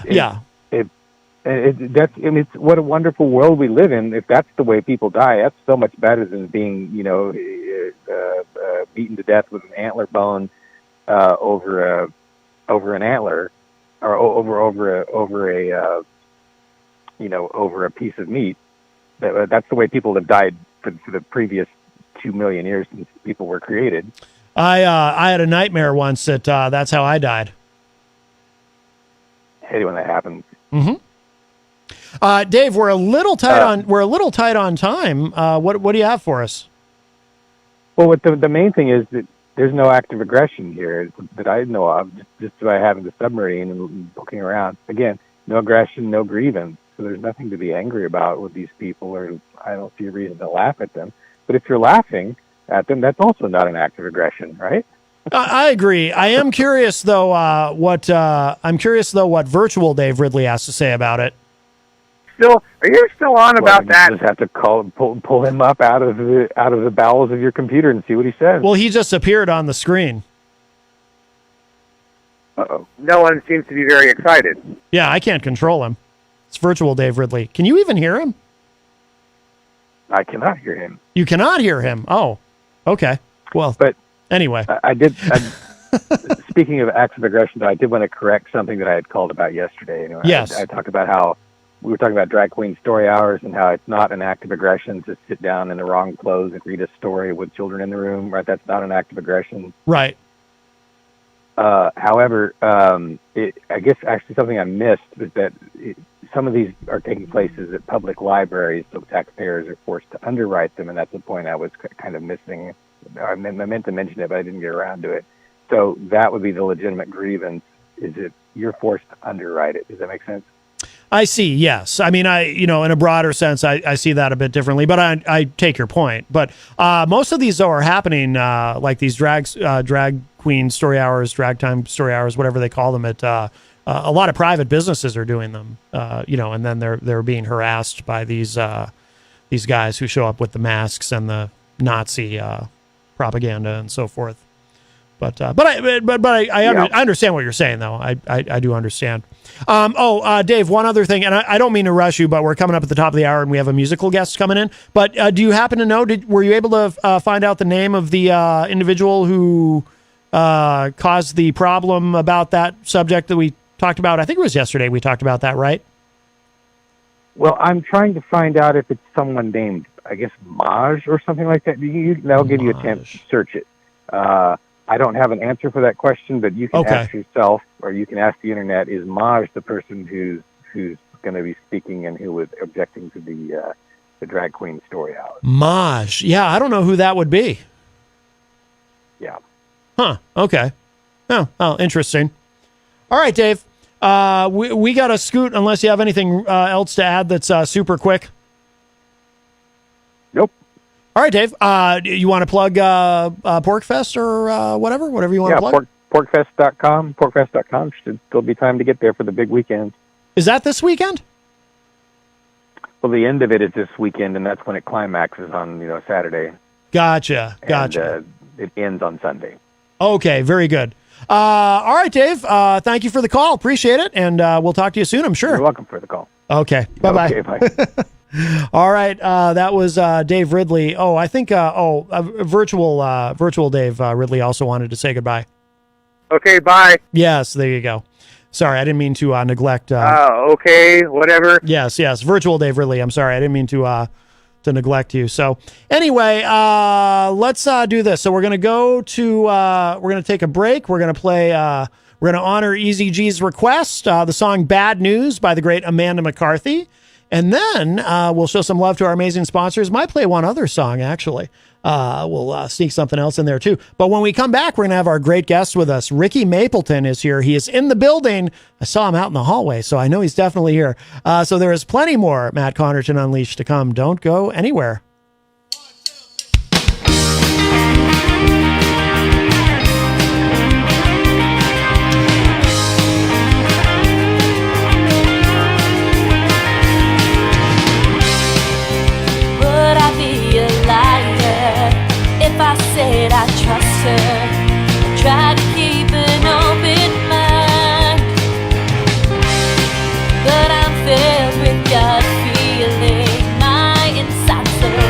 what a wonderful world we live in. If that's the way people die, that's so much better than being, beaten to death with an antler bone over an antler, or over a piece of meat. That's the way people have died for the previous 2 million years since people were created. I had a nightmare once that that's how I died. I hate it when that happens. Mm-hmm. Dave, we're a little tight on time. What do you have for us? Well, the main thing is that there's no active aggression here that I know of, just by having the submarine and looking around. Again, no aggression, no grievance. So there's nothing to be angry about with these people, or I don't see a reason to laugh at them. But if you're laughing at them, that's also not an act of aggression, right? I agree. I am curious though what virtual Dave Ridley has to say about it. still on about that? You just have to pull him up out of the bowels of your computer and see what he says. Well, he just appeared on the screen. Uh-oh. No one seems to be very excited. Yeah, I can't control him. It's virtual Dave Ridley. Can you even hear him? I cannot hear him. You cannot hear him. Oh, okay. Well, but anyway, I did. Speaking of acts of aggression, I did want to correct something that I had called about yesterday. Anyway, yes, I talked about how we were talking about drag queen story hours and how it's not an act of aggression to sit down in the wrong clothes and read a story with children in the room. Right? That's not an act of aggression. Right. However, I guess actually something I missed was that some of these are taking places at public libraries, so taxpayers are forced to underwrite them, and that's the point I was kind of missing. I meant to mention it, but I didn't get around to it. So that would be the legitimate grievance, is that you're forced to underwrite it. Does that make sense? I see, yes. I mean, in a broader sense, I see that a bit differently, but I take your point. But most of these, though, are happening, like these drag queen story hours, drag time story hours, whatever they call them, at a lot of private businesses are doing them, and then they're being harassed by these guys who show up with the masks and the Nazi propaganda and so forth. But I understand what you're saying, though. I do understand. Dave, one other thing, and I don't mean to rush you, but we're coming up at the top of the hour and we have a musical guest coming in. But do you happen to know, were you able to find out the name of the individual who caused the problem about that subject that we talked about? I think it was yesterday we talked about that, right? Well, I'm trying to find out if it's someone named, I guess, Maj or something like that. That'll give you a chance to search it. I don't have an answer for that question, but you can ask yourself, or you can ask the internet, is Maj the person who's going to be speaking and who was objecting to the drag queen story hour? Maj. Yeah, I don't know who that would be. Yeah. Huh. Okay. Oh, interesting. All right, Dave. We got to scoot unless you have anything else to add that's super quick. Nope. All right, Dave. You want to plug PorkFest or whatever you want to plug? Porkfest.com. Porkfest.com. Should still be time to get there for the big weekend. Is that this weekend? Well, the end of it is this weekend, and that's when it climaxes on Saturday. Gotcha. And, it ends on Sunday. Okay, very good. All right, Dave. Thank you for the call. Appreciate it, and we'll talk to you soon, I'm sure. You're welcome for the call. Okay. Bye-bye. Okay, bye. All right. That was Dave Ridley. Oh, I think virtual Dave Ridley also wanted to say goodbye. Okay, bye. Yes, there you go. Sorry, I didn't mean to neglect. Okay, whatever. Yes, virtual Dave Ridley. I'm sorry, I didn't mean to neglect you. So anyway, let's do this. So we're gonna go to we're gonna take a break. We're gonna play. We're gonna honor Easy G's request. The song "Bad News" by the great Amanda McCarthy. And then we'll show some love to our amazing sponsors. Might play one other song, actually. We'll sneak something else in there, too. But when we come back, we're going to have our great guest with us. Ricky Mapleton is here. He is in the building. I saw him out in the hallway, so I know he's definitely here. So there is plenty more Matt Connerton Unleashed to come. Don't go anywhere. If I said I trust her, I try to keep an open mind, but I'm filled with gut feeling. My insides are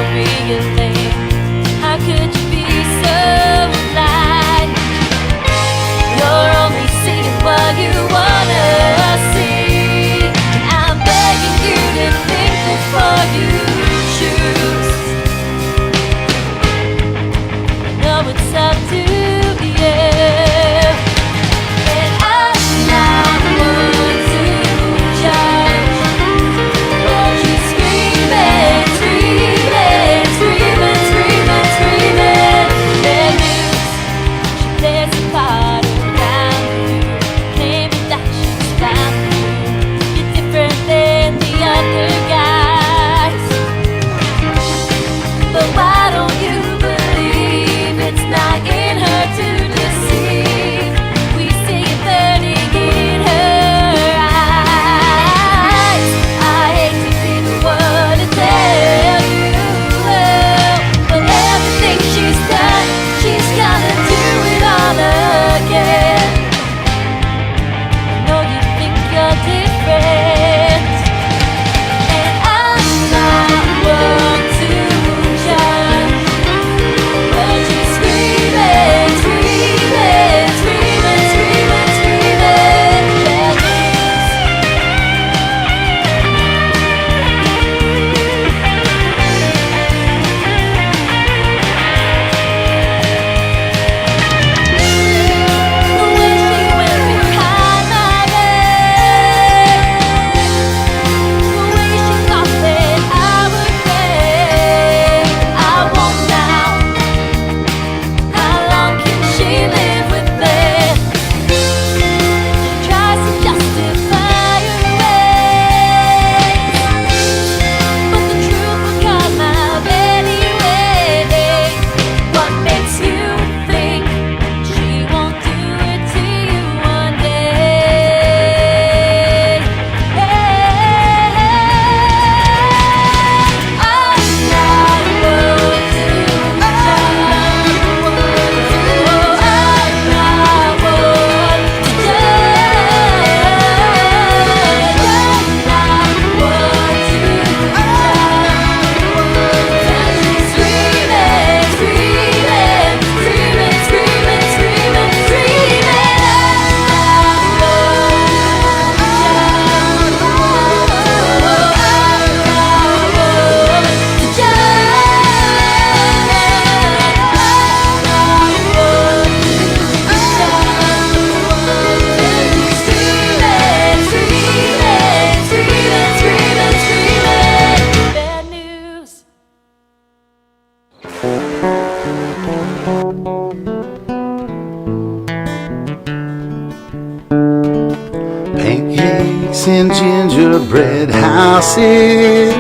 and gingerbread houses,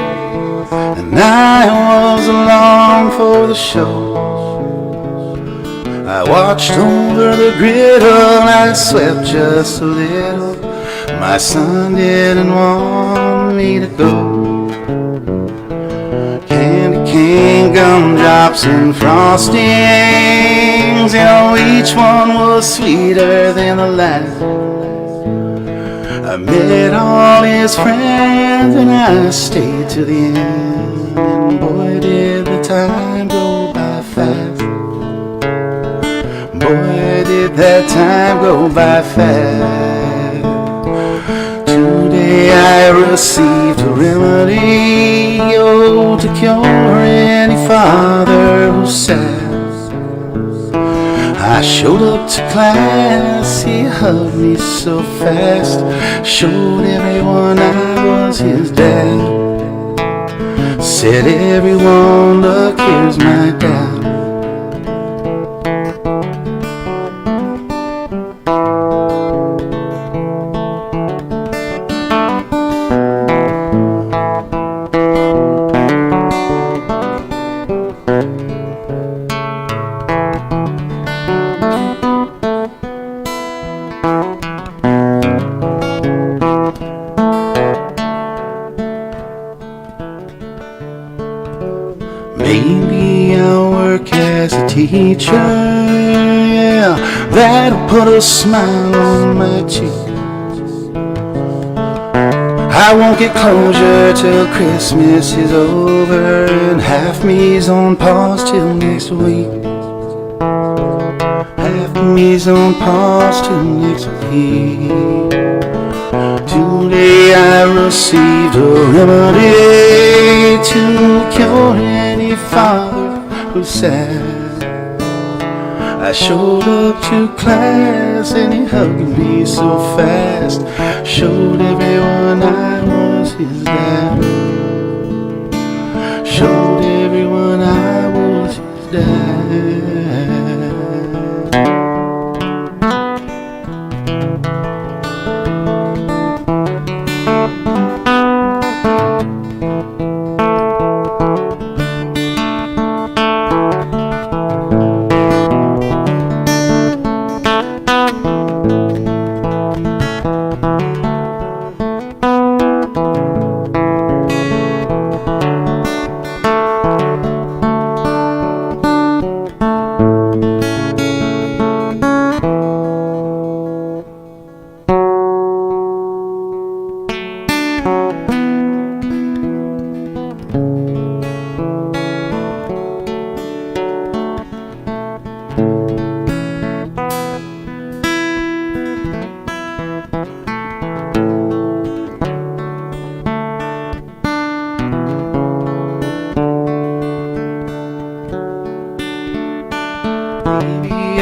and I was along for the show. I watched over the griddle, I swept just a little. My son didn't want me to go. Candy cane, gumdrops, and frostings, you know, each one was sweeter than the last. I met all his friends and I stayed to the end, and boy did the time go by fast. Boy did that time go by fast. Today I received a remedy, oh, to cure any father who's sad. I showed up to class, he hugged me so fast, showed everyone I was his dad. Said, everyone, look, here's my dad. Maybe I'll work as a teacher, yeah, that'll put a smile on my cheek. I won't get closure till Christmas is over, and half me's on pause till next week. Half me's on pause till next week. Today I received a remedy to cure any father who's sad. I showed up to class and he hugged me so fast, showed everyone I was his dad. Showed everyone I was his dad.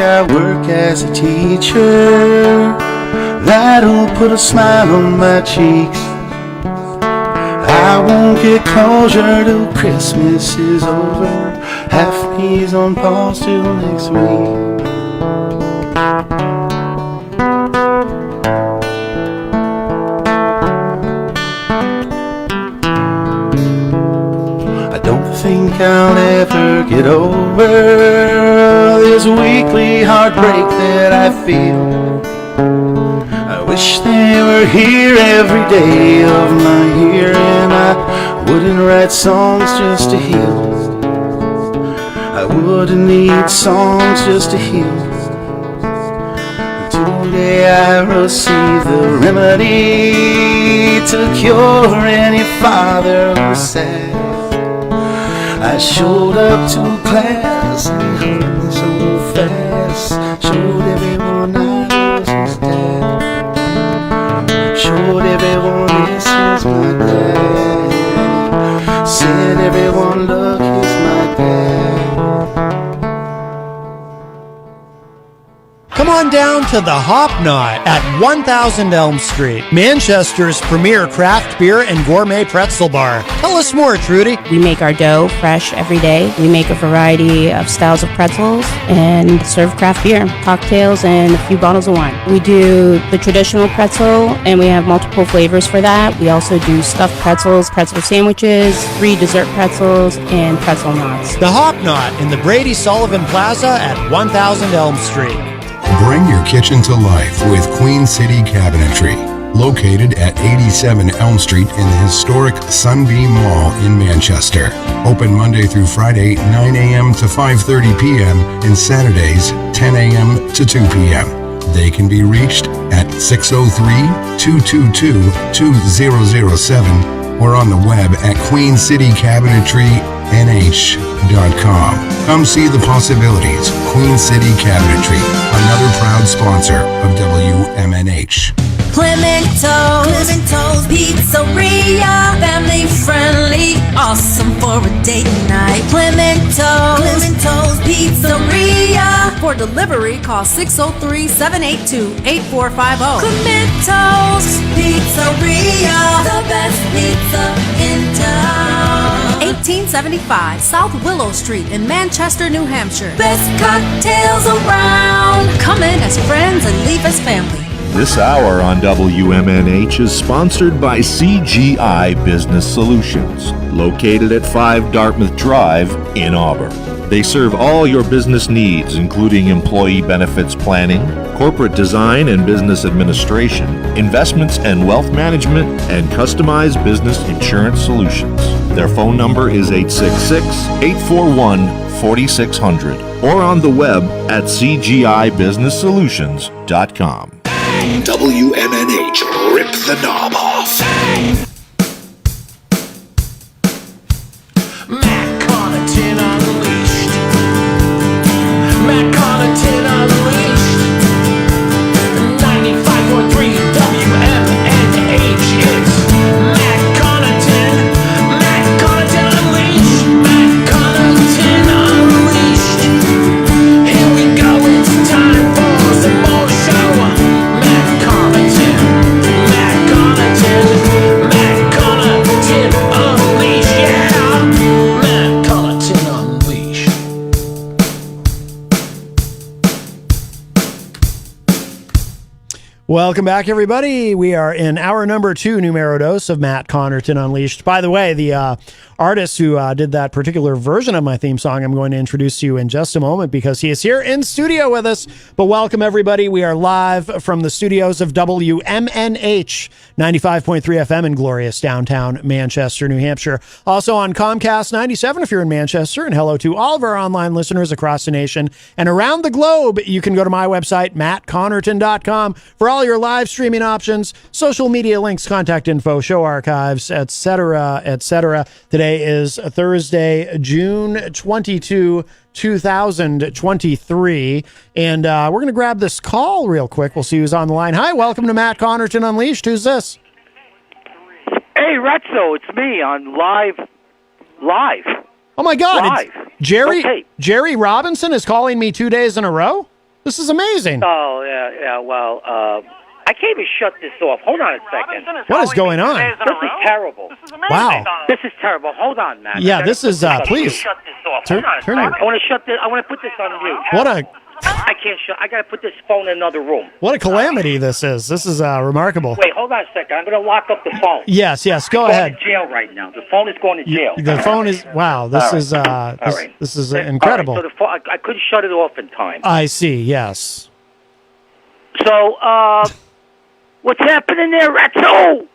I work as a teacher, that'll put a smile on my cheeks. I won't get closure till Christmas is over, half me's on pause till next week. I don't think I'll ever get over this weekly heartbreak that I feel. I wish they were here every day of my year, and I wouldn't write songs just to heal. I wouldn't need songs just to heal. Today I received the remedy to cure any father who's sad. I showed up to class and hugged me so fast, showed everyone I was his dad. Showed everyone this is my dad. Said everyone, look, here's my dad. Come on on down to the Hop Knot at 1000 Elm Street, Manchester's premier craft beer and gourmet pretzel bar. Tell us more, Trudy. We make our dough fresh every day. We make a variety of styles of pretzels and serve craft beer, cocktails, and a few bottles of wine. We do the traditional pretzel, and we have multiple flavors for that. We also do stuffed pretzels, pretzel sandwiches, 3 dessert pretzels, and pretzel knots. The Hop Knot in the Brady Sullivan Plaza at 1000 Elm Street. Bring your kitchen to life with Queen City Cabinetry, located at 87 Elm Street in the historic Sunbeam Mall in Manchester. Open Monday through Friday, 9 a.m. to 5:30 p.m. and Saturdays, 10 a.m. to 2 p.m. They can be reached at 603-222-2007 or on the web at queencitycabinetrynh.com. Come see the possibilities. Queen City Cabinetry, another proud sponsor of WMNH. Clemento's Pizzeria, family friendly, awesome for a date night. Clemento's Pizzeria. For delivery, call 603-782-8450. Clemento's Pizzeria, the best pizza in town. 1875 South Willow Street in Manchester, New Hampshire. Best cocktails around. Come in as friends and leave as family. This hour on WMNH is sponsored by CGI Business Solutions, located at 5 Dartmouth Drive in Auburn. They serve all your business needs, including employee benefits planning, corporate design and business administration, investments and wealth management, and customized business insurance solutions. Their phone number is 866-841-4600 or on the web at cgibusinesssolutions.com. WMNH, rip the knob off. Matt Connaughton Unleashed. Matt Connaughton Unleashed. 95.3 WMNH is Matt Connaughton. Matt Connaughton Unleashed. Matt Connaughton Unleashed. Here we go, it's time for some more show. Matt Connaughton Unleashed, yeah! Matt Connaughton Unleashed. Welcome back, everybody. We are in hour number 2, numero dos of Matt Connaughton Unleashed. By the way, the artist who did that particular version of my theme song, I'm going to introduce to you in just a moment because he is here in studio with us. But welcome, everybody. We are live from the studios of WMNH 95.3 FM in glorious downtown Manchester, New Hampshire. Also on Comcast 97 if you're in Manchester. And hello to all of our online listeners across the nation and around the globe. You can go to my website, mattconnорton.com, for all your live streaming options, social media links, contact info, show archives, etc., etc. Today is Thursday, June 22, 2023, and we're going to grab this call real quick. We'll see who's on the line. Hi, welcome to Matt Connaughton Unleashed. Who's this? Hey, Retzo, it's me on live. Oh my God, Live. it's Jerry Robinson is calling me 2 days in a row? This is amazing. Oh, yeah, well, I can't even shut this off. Hold on a second. What is going on? This is terrible. This is amazing. Wow. This is terrible. Hold on, Matt. Yeah, this is, please. Shut this off. Turn Hold on a it. second. I want to shut this. I want to put this on mute. I can't shut. I got to put this phone in another room. What a calamity this is. This is remarkable. Wait, hold on a second. I'm going to lock up the phone. Yes, go It's going ahead. to jail right now. The phone is going to jail. The phone is, wow, this All right. is this is incredible. All right, so the phone, I couldn't shut it off in time. I see, yes. So, what's happening there, Retzo?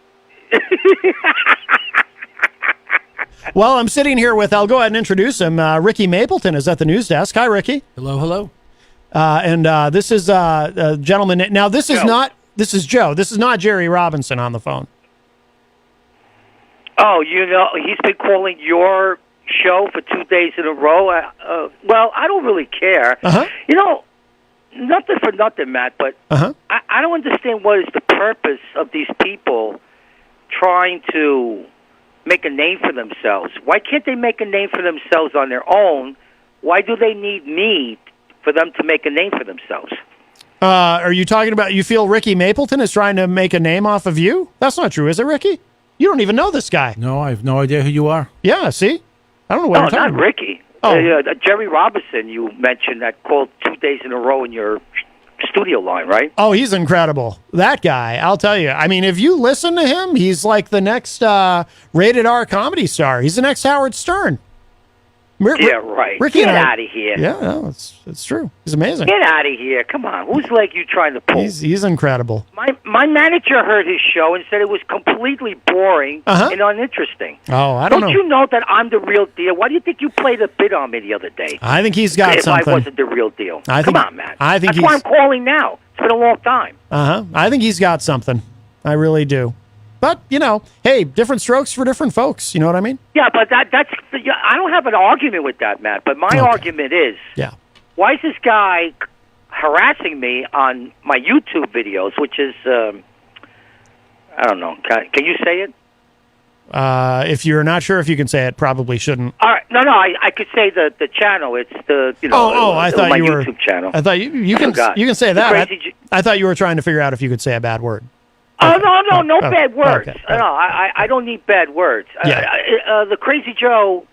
Well, I'm sitting here with, I'll go ahead and introduce him. Ricky Mapleton is at the news desk. Hi, Ricky. Hello. And this is a gentleman. Now, this is Joe. This is not Jerry Robinson on the phone. Oh, he's been calling your show for 2 days in a row. Well, I don't really care. Nothing for nothing, Matt, but I don't understand what is the purpose of these people trying to make a name for themselves. Why can't they make a name for themselves on their own? Why do they need me for them to make a name for themselves? Are you talking about you feel Ricky Mapleton is trying to make a name off of you? That's not true, is it, Ricky? You don't even know this guy. No, I have no idea who you are. Yeah, see? I don't know what No, you're talking not about. Ricky. Oh. Jerry Robinson, you mentioned that called 2 days in a row in your studio line, right? Oh, he's incredible. That guy, I'll tell you. I mean, if you listen to him, he's like the next rated R comedy star. He's the next Howard Stern. Yeah, right. Ricky Get and I- out of here. Yeah, no, it's true. He's amazing. Get out of here. Come on. Whose leg you trying to pull? He's incredible. My manager heard his show and said it was completely boring and uninteresting. Oh, I don't know. you know that I'm the real deal? Why do you think you played a bit on me the other day? I think he's got if something. I wasn't the real deal. I Come think- on, man. I think That's why I'm he's- calling now. It's been a long time. I think he's got something. I really do. But, you know, hey, different strokes for different folks. You know what I mean? Yeah, but that's I don't have an argument with that, Matt. But my argument is, Yeah. why is this guy harassing me on my YouTube videos, which is, I don't know. Can you say it? If you're not sure if you can say it, probably shouldn't. All right, no, I could say the channel. It's the I thought my you were. YouTube channel. I thought you can forgot. you can say The that. Crazy I thought you were trying to figure out if you could say a bad word. Oh no bad words. okay. No, I don't need bad words. Yeah. The Crazy Joe.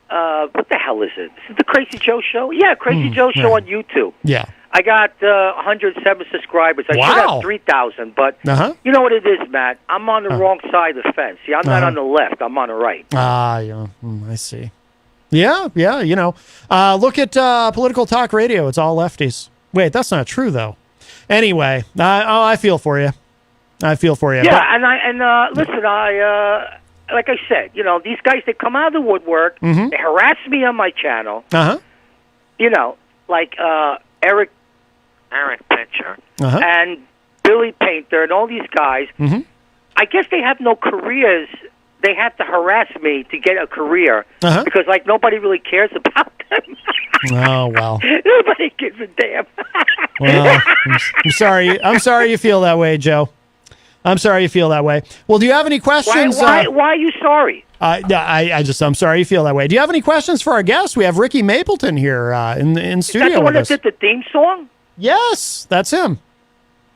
What the hell is it? Is it the Crazy Joe Show? Yeah, Crazy Joe Show on YouTube. Yeah. I got 107 subscribers. I should Wow. have 3,000, but Uh-huh. you know what it is, Matt? I'm on the wrong side of the fence. See, I'm not on the left. I'm on the right. Yeah. I see. Yeah. You know, look at Political Talk Radio. It's all lefties. Wait, that's not true though. Anyway, I feel for you. I feel for you. Yeah, listen, like I said, you know, these guys, they come out of the woodwork, Mhm. they harass me on my channel. You know, like Aaron Pincher and Billy Painter and all these guys. I guess they have no careers. They have to harass me to get a career because, like, nobody really cares about them. Oh well. Nobody gives a damn. Well, I'm sorry. I'm sorry you feel that way, Joe. I'm sorry you feel that way. Well, do you have any questions? Why are you sorry? I'm sorry you feel that way. Do you have any questions for our guest? We have Ricky Mapleton here in studio Is that the one with that us. did the theme song? Yes, that's him.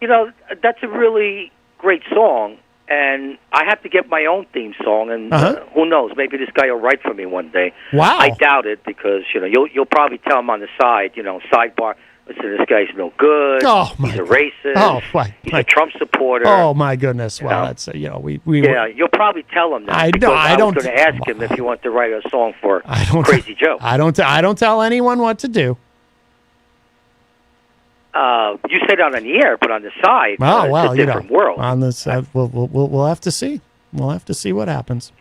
You know, that's a really great song, and I have to get my own theme song, and who knows, maybe this guy will write for me one day. Wow. I doubt it, because, you know, you'll probably tell him on the side, you know, sidebar, listen, this guy's no good, Oh, my he's a racist, Oh, my. he's a Trump supporter. Oh my goodness! Well, know? that's we Yeah, you'll probably tell him that. I because don't- I I don't- was going to ask him if he wanted to write a song for Crazy Joe. I don't tell anyone what to do. You said on the air, but on the side, Oh well, it's a different world. On this, we'll have to see. We'll have to see what happens.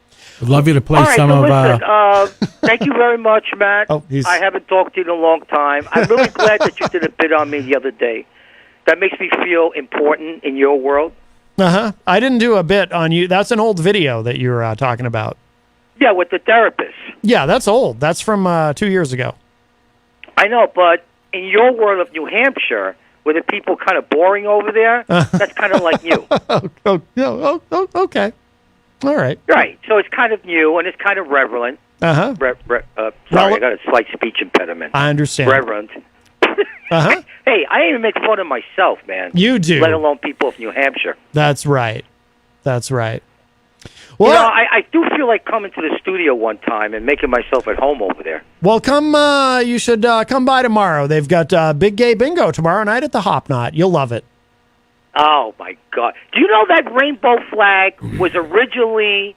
I'd love you to play All right, some so of. listen, thank you very much, Matt. I haven't talked to you in a long time. I'm really glad that you did a bit on me the other day. That makes me feel important in your world. I didn't do a bit on you. That's an old video that you were talking about. Yeah, with the therapist. Yeah, that's old. That's from 2 years ago. I know, but in your world of New Hampshire, where the people kind of boring over there, that's kind of like you. Okay. All right. Right. So it's kind of new and it's kind of reverent. Sorry, I got a slight speech impediment. I understand. Reverend. Hey, I even make fun of myself, man. You do. Let alone people of New Hampshire. That's right. That's right. Well, you know, I do feel like coming to the studio one time and making myself at home over there. Well, come. You should come by tomorrow. They've got Big Gay Bingo tomorrow night at the Hop Knot. You'll love it. Oh my God! Do you know that rainbow flag was originally?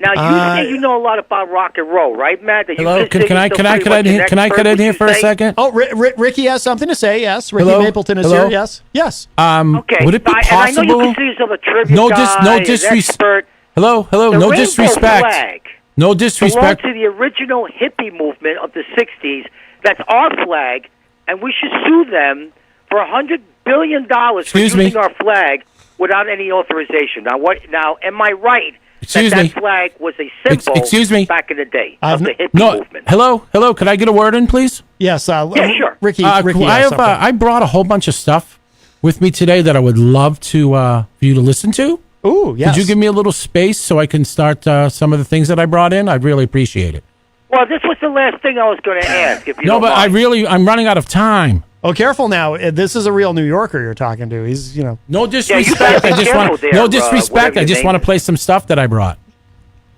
Now you say you know a lot about rock and roll, right, Matt? That you Hello, just can think I you're can I pretty can I much an can I expert, cut in would here you for a say? second? Oh, Ricky has something to say. Yes, Ricky Hello? Mapleton is Hello? here. Yes, yes. Okay. Would it be And I know you possible? consider yourself a trivia No guy, an disrespect. expert. Hello. The No rainbow disrespect. Flag No belonged disrespect. to the original hippie movement of the '60s. That's our flag, and we should sue them for $100 billion for Excuse me? using our flag without any authorization. Now, Now, am I right? Excuse that me? That flag was a symbol. Excuse me? Back in the day of the hippie No. movement. Hello. Could I get a word in, please? Yes. Yeah, sure. Ricky. I has have. something. I brought a whole bunch of stuff with me today that I would love to for you to listen to. Ooh, yes. Could you give me a little space so I can start some of the things that I brought in? I'd really appreciate it. Well, this was the last thing I was going to ask. If you No, don't but mind. I'm running out of time. Oh, careful now. This is a real New Yorker you're talking to. He's, No disrespect. be I just careful want there, no disrespect. whatever I your just name want to is. play some stuff that I brought.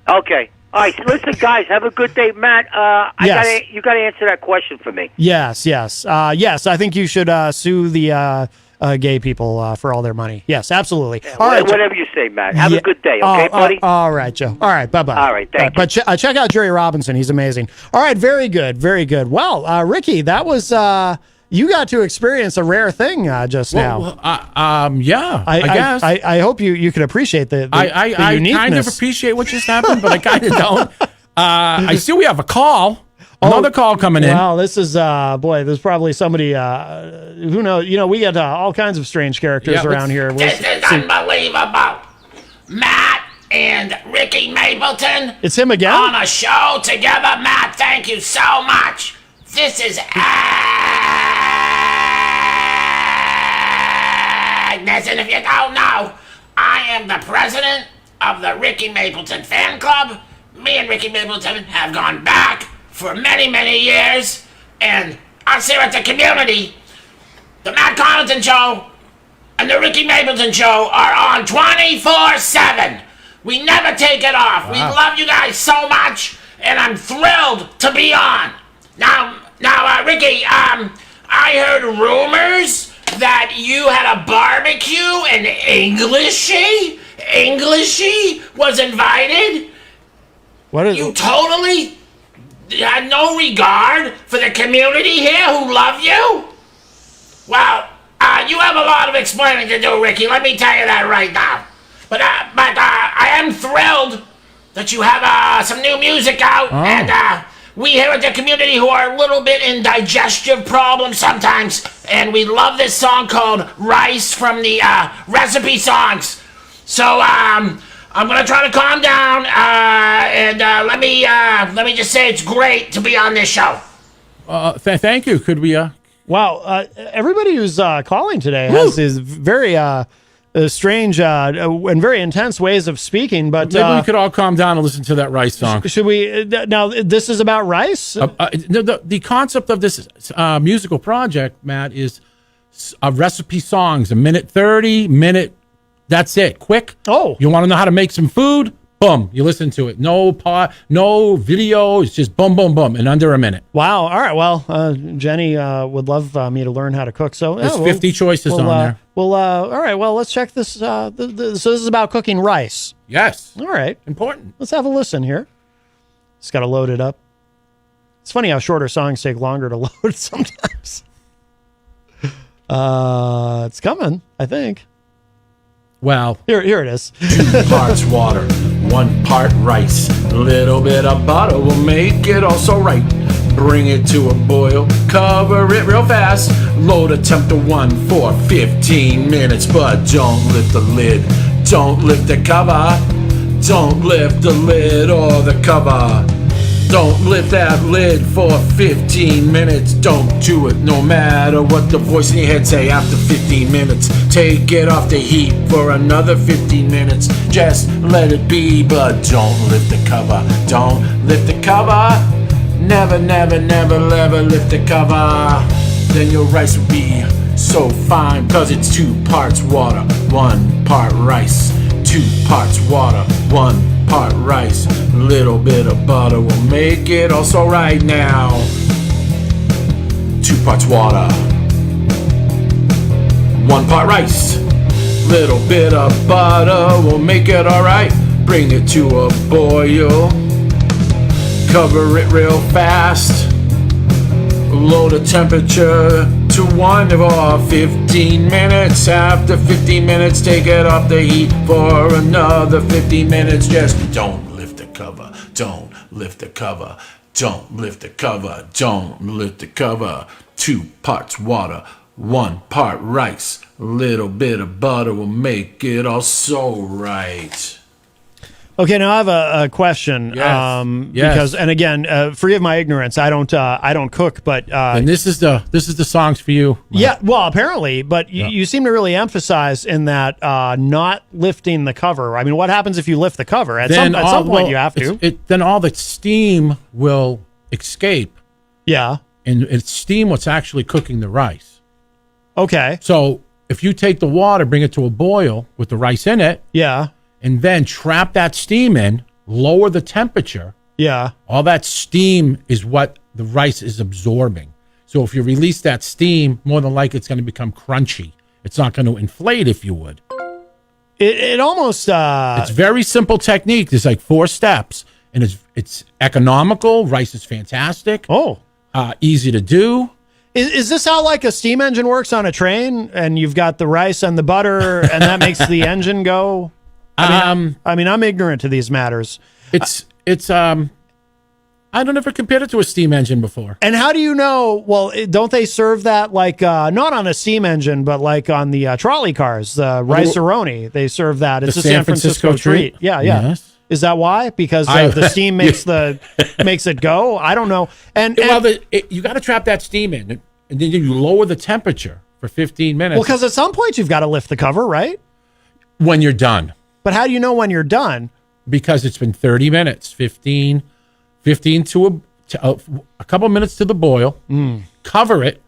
Okay. All right. Listen, guys, have a good day, Matt. Yes. You got to answer that question for me. Yes. Yes, I think you should sue the gay people for all their money. Yes, absolutely. All right, Joe. Whatever you say, Matt. Have a good day, okay, buddy? All right, Joe. All right, bye-bye. All right, thank you. But check out Jerry Robinson. He's amazing. All right, very good, very good. Well, Ricky, that was... you got to experience a rare thing just now. Yeah, I guess. I hope you can appreciate the I uniqueness. kind of appreciate what just happened, but I kind of don't. I see we have a call. Another call coming in. Wow, this is there's probably somebody who knows. We get all kinds of strange characters around here. This is unbelievable. Matt and Ricky Mapleton. It's him again? On a show together. Matt, thank you so much. This is Agnes, and if you don't know, I am the president of the Ricky Mapleton fan club. Me and Ricky Mapleton have gone back for many, many years, and us here at the community, the Matt Connaughton Show and the Ricky Mapleton Show are on 24/7. We never take it off. Wow. We love you guys so much, and I'm thrilled to be on. Now, Ricky, I heard rumors that you had a barbecue and Englishy was invited. What is you totally had no regard for the community here who love you? Well, you have a lot of explaining to do, Ricky. Let me tell you that right now. But I am thrilled that you have some new music out, and we here at the community who are a little bit in digestive problems sometimes, and we love this song called Rice from the Recipe Songs. So I'm gonna try to calm down, and let me just say it's great to be on this show. Thank you. Could we? Wow, everybody who's calling today has is very strange and very intense ways of speaking. But maybe we could all calm down and listen to that Rice song. Should we? Now, this is about rice. The concept of this musical project, Matt, is recipe songs. A minute 30. That's it. Quick. Oh. You want to know how to make some food? Boom. You listen to it. No video. It's just boom, boom, boom in under a minute. Wow. All right. Well, Jenny would love me to learn how to cook. So there's 50 choices on there. Well, all right. Well, let's check this. So this is about cooking rice. Yes. All right. Important. Let's have a listen here. Just got to load it up. It's funny how shorter songs take longer to load sometimes. It's coming, I think. Well, here it is. 2 parts water, 1 part rice. A little bit of butter will make it also right. Bring it to a boil, cover it real fast. Load a temp to 1 for 15 minutes, but don't lift the lid. Don't lift the cover. Don't lift the lid or the cover. Don't lift that lid for 15 minutes. Don't do it no matter what the voice in your head say. After 15 minutes, take it off the heat for another 15 minutes. Just let it be, but don't lift the cover. Don't lift the cover. Never, never, never, ever lift the cover. Then your rice will be so fine, cause it's 2 parts water, 1 part rice. 2 parts water, 1 part rice. Little bit of butter will make it also right now. 2 parts water, 1 part rice. Little bit of butter will make it alright. Bring it to a boil. Cover it real fast. Low the temperature to 1 for 15 minutes. After 15 minutes, take it off the heat for another 15 minutes. Just don't lift the cover. Don't lift the cover. Don't lift the cover. Don't lift the cover. 2 parts water, 1 part rice. A little bit of butter will make it all so right. Okay, now I have a question. Yes. Because, and again, forgive my ignorance. I don't cook, but and this is the songs for you. Yeah, well, apparently, but you seem to really emphasize in that not lifting the cover. I mean, what happens if you lift the cover? At some point, you have to. Then all the steam will escape. Yeah. and it's steam what's actually cooking the rice. Okay. So if you take the water, bring it to a boil with the rice in it, Yeah. and then trap that steam in, lower the temperature, Yeah. all that steam is what the rice is absorbing. So if you release that steam, more than likely it's going to become crunchy. It's not going to inflate, if you would. It almost It's very simple technique. There's like 4 steps, and it's economical. Rice is fantastic. Oh, easy to do. Is this how like a steam engine works on a train, and you've got the rice and the butter, and that makes the engine go? I mean, I'm ignorant to these matters. It's I don't ever compared it to a steam engine before. And how do you know? Well, don't they serve that like not on a steam engine, but like on the trolley cars, the rice-a-roni? They serve that. It's The a San Francisco treat. Yeah, yeah. Yes. Is that why? Because the steam makes makes it go. I don't know. And you got to trap that steam in, and then you lower the temperature for 15 minutes. well, because at some point you've got to lift the cover, right? When you're done, But how do you know when you're done? because it's been 30 minutes, 15 to a couple minutes to the boil. Cover it,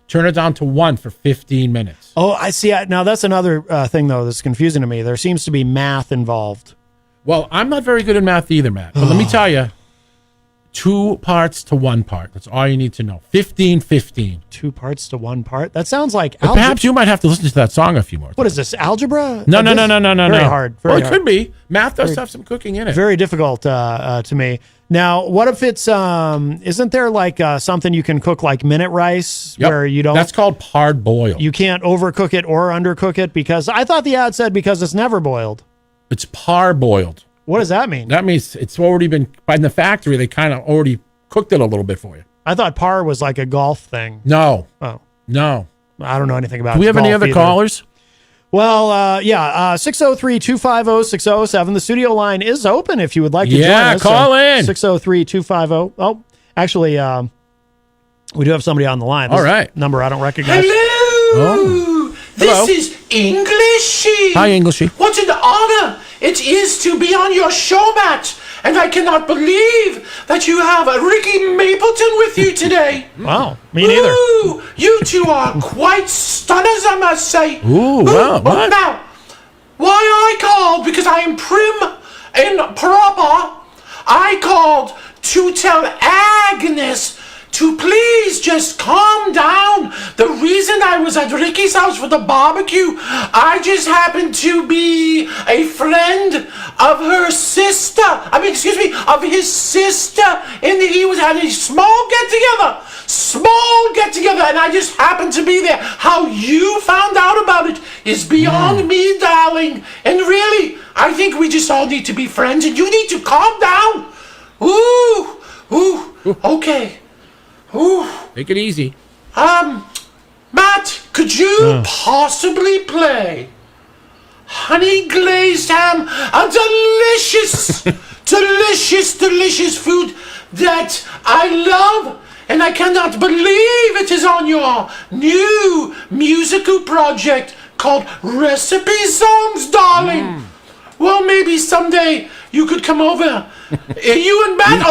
turn it down to 1 for 15 minutes. Oh, I see. Now that's another thing though that's confusing to me. There seems to be math involved. Well, I'm not very good at math either, Matt. But let me tell you, 2 parts to 1 part. That's all you need to know. 15. 2 parts to 1 part. That sounds like But perhaps you might have to listen to that song a few more times. What is this, algebra? No. Very hard. Very Well, it hard. could be. Math does Very- have some cooking in it. Very difficult to me. Now, what if it's isn't there like something you can cook like minute rice Yep. where you don't? That's called hard boil. You can't overcook it or undercook it because I thought the ad said because it's never boiled. It's parboiled. What does that mean? That means it's already been by the factory. They kind of already cooked it a little bit for you. I thought par was like a golf thing. No. Oh. No. I don't know anything about. Do we have any golf other either. callers? Well, 603-250-6007. The studio line is open if you would like to join us. call in. 603-250. Oh, actually, we do have somebody on the line. All right. Number I don't recognize. Hello. Hello. This is Englishy. Hi, Englishy. What an honor it is to be on your show, Matt. And I cannot believe that you have a Ricky Mapleton with you today. Wow, me neither. Ooh, you two are quite stunners, I must say. Ooh, wow, what? Now, why I called, because I am prim and proper, I called to tell Agnes to please just calm down. The reason I was at Ricky's house for the barbecue, I just happened to be a friend of her sister. Of his sister. And he was at a small get-together, and I just happened to be there. How you found out about it is beyond me, darling. And really, I think we just all need to be friends, and you need to calm down. Ooh, okay. Ooh. Take it easy. Matt, could you possibly play honey glazed ham, a delicious food that I love, and I cannot believe it is on your new musical project called Recipe Songs, darling. Well, maybe someday you could come over. You and Matt.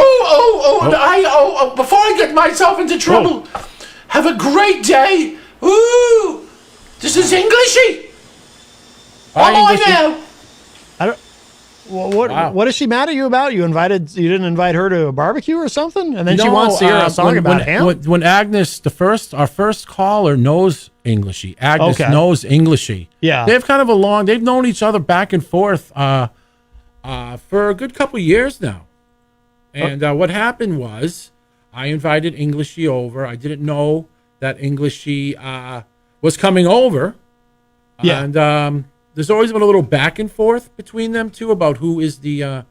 Before I get myself into trouble, have a great day. Ooh, this is Englishy. Hi, Oh, Englishy. now. I don't. Well, what is she mad at you about? You didn't invite her to a barbecue or something, and then she wants to hear a song about ham. When Agnes, our first caller, knows Englishy. Agnes Okay. knows Englishy. Yeah. They've known each other back and forth for a good couple years now. And what happened was, I invited Englishy over. I didn't know that Englishy was coming over. Yeah. And there's always been a little back and forth between them two about who is the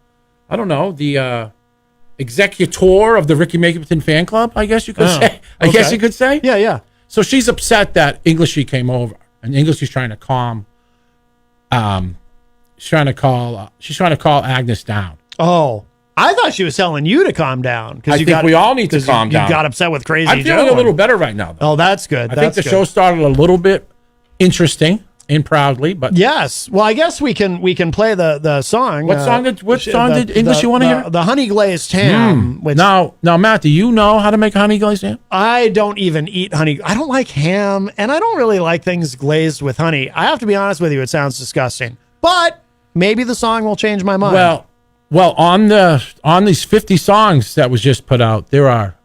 executor of the Ricky Mapleton fan club, I guess you could say. I guess you could say. Yeah, yeah. So she's upset that Englishy came over, and Englishy's trying to calm. She's trying to call Agnes down. Oh, I thought she was telling you to calm down. I think we all need to calm down. You got upset with Crazy I'm feeling Joe. a little better right now, though. Oh, that's good. I think the show started a little bit interesting. and proudly. But yes, well, I guess we can play the song. Which song did English you want to hear? The honey glazed ham. Which now, Matt, do you know how to make a honey glazed ham? I don't even eat honey. I don't like ham, and I don't really like things glazed with honey. I have to be honest with you; it sounds disgusting. But maybe the song will change my mind. Well, on these 50 songs that was just put out, there are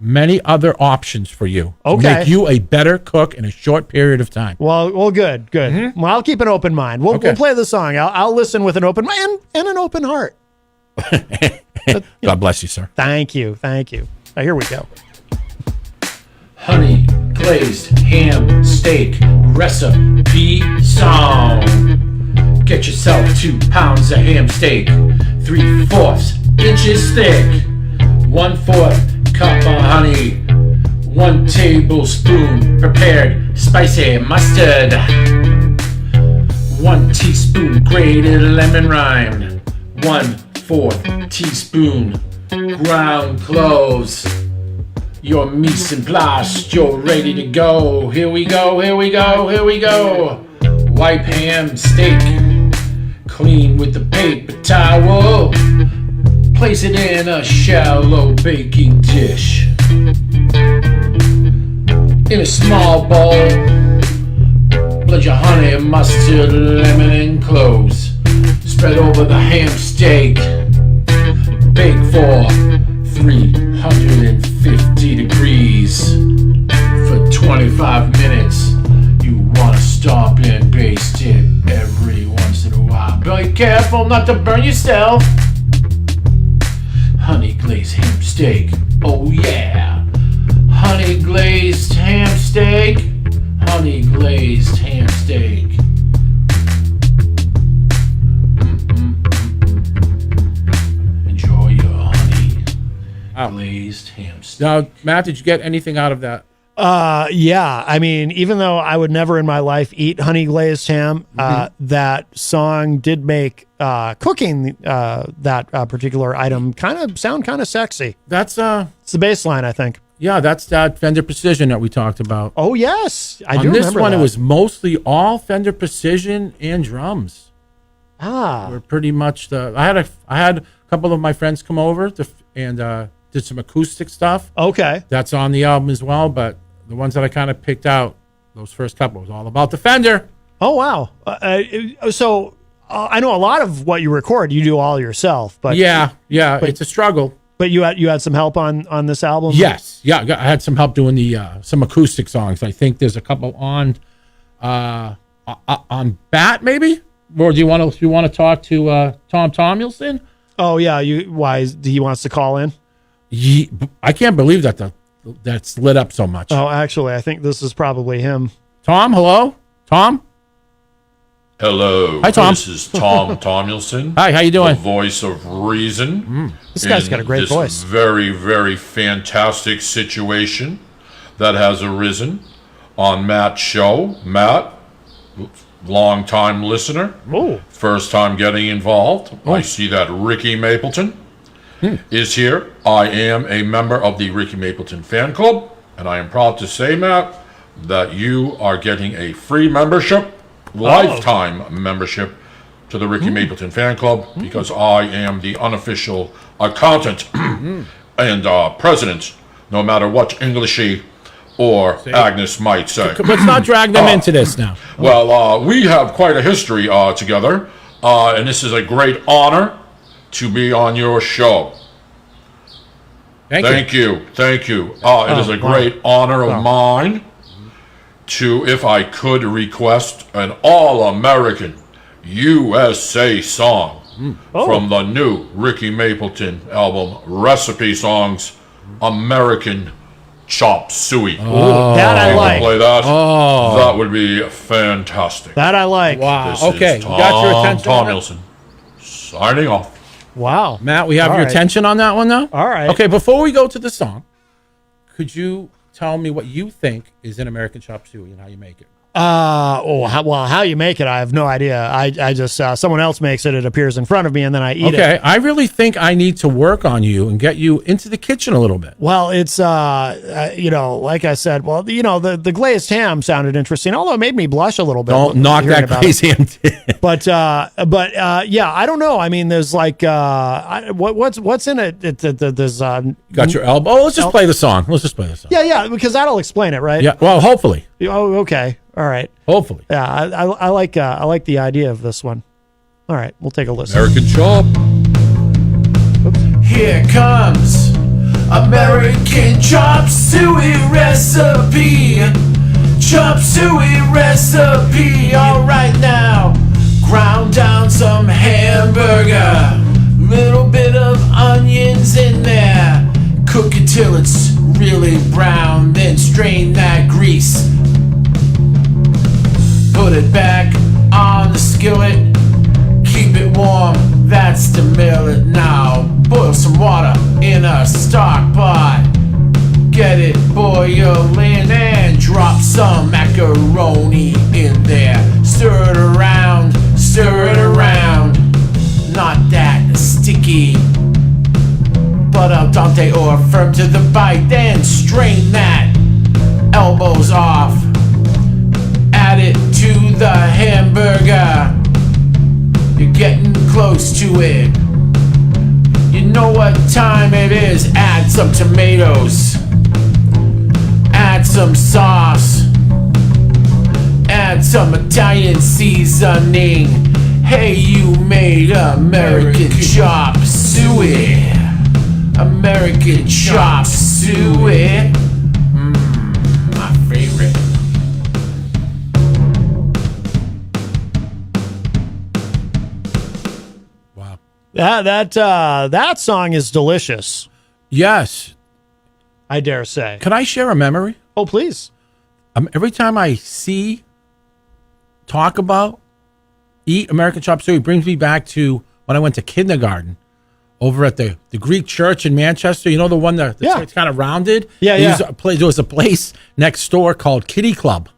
many other options for you to make you a better cook in a short period of time. Well, good. Well, I'll keep an open mind. We'll play the song. I'll listen with an open mind and an open heart. God bless you, sir. Thank you. Here we go. Honey glazed ham steak recipe song. Get yourself 2 pounds of ham steak, 3/4 inches thick, 1/4 cup of honey, 1 tablespoon prepared spicy mustard, 1 teaspoon grated lemon rind, 1/4 teaspoon ground cloves. Your mise en place, you're ready to go. Here we go. Wipe ham steak clean with the paper towel. Place it in a shallow baking dish. In a small bowl, blend your honey, mustard, lemon, and cloves. Spread over the ham steak. Bake for 350 degrees for 25 minutes. You want to stop and baste it every once in a while. Be careful not to burn yourself. Honey glazed ham steak. Oh yeah. Honey glazed ham steak. Honey glazed ham steak. Enjoy your honey glazed ham steak. Now, Matt, did you get anything out of that? Yeah. I mean, even though I would never in my life eat honey glazed ham, that song did make cooking that particular item sound kind of sexy. It's the bass line, I think. Yeah, that's that Fender Precision that we talked about. Oh yes, I do remember. On this one, that. It was mostly all Fender Precision and drums. Were pretty much I had a couple of my friends come over and did some acoustic stuff. Okay, that's on the album as well. But the ones that I kind of picked out, those first couple, was all about the Fender. Oh wow! So I know a lot of what you record, you do all yourself. But yeah, it's a struggle. But you had some help on this album. Yes, yeah, I had some help doing some acoustic songs. I think there's a couple on Bat maybe. Or do you want to talk to Tom Tomlinson? Oh yeah, he wants to call in. I can't believe that's lit up so much. Oh, actually, I think this is probably him. Tom, hello, Tom. Hello. Hi, Tom. This is Tom Tomlinson. Hi, how you doing? The voice of reason. This guy's got a great voice. Very, very fantastic situation that has arisen on Matt's show. Matt, long-time listener. Oh. First time getting involved. Oh. I see that Ricky Mapleton is here. I am a member of the Ricky Mapleton fan club, and I am proud to say, Matt, that you are getting a free membership. Lifetime membership to the Ricky Mapleton fan club because I am the unofficial accountant and president, no matter what Englishy or Agnes might say. Let's not drag them into this now. Well, we have quite a history together, and this is a great honor to be on your show. Thank you. It is a great honor of mine to, if I could request, an all-American USA song from the new Ricky Mapleton album, Recipe Songs, American Chop Suey. That I like. Play that? That would be fantastic. That I like. Wow. This Okay, is you got your attention. Tomlinson signing off. Wow. Matt, we have your attention on that one now? All right. Okay, before we go to the song, could you tell me what you think is an American chop suey and how you make it? How you make it, I have no idea. I just someone else makes it. It appears in front of me, and then I eat it. Okay, I really think I need to work on you and get you into the kitchen a little bit. Well, it's like I said. Well, the glazed ham sounded interesting, although it made me blush a little bit. Don't knock that glazed ham. But yeah, I don't know. I mean, there's like what's in it? There's got your elbow. Oh, let's just play the song. Yeah, because that'll explain it, right? Yeah. Well, hopefully. Oh, okay. All right. Hopefully. Yeah, I like the idea of this one. All right, we'll take a listen. American chop. Here comes American chop suey recipe. Chop suey recipe. All right now, ground down some hamburger. Little bit of onions in there. Cook it till it's really brown. Then strain that grease. Put it back on the skillet. Keep it warm, that's the millet. Now boil some water in a stock pot. Get it boiling and drop some macaroni in there. Stir it around, not that sticky, but al dente or firm to the bite. Then strain that, elbows off. Add it to the hamburger. You're getting close to it. You know what time it is. Add some tomatoes. Add some sauce. Add some Italian seasoning. Hey, you made American chop suey. American chop suey. My favorite. That song is delicious. Yes. I dare say. Can I share a memory? Oh, please. Every time I talk about, eat American chop suey, it brings me back to when I went to kindergarten over at the Greek church in Manchester. You know, the one that's kind of rounded? Yeah, There was a place next door called Kitty Club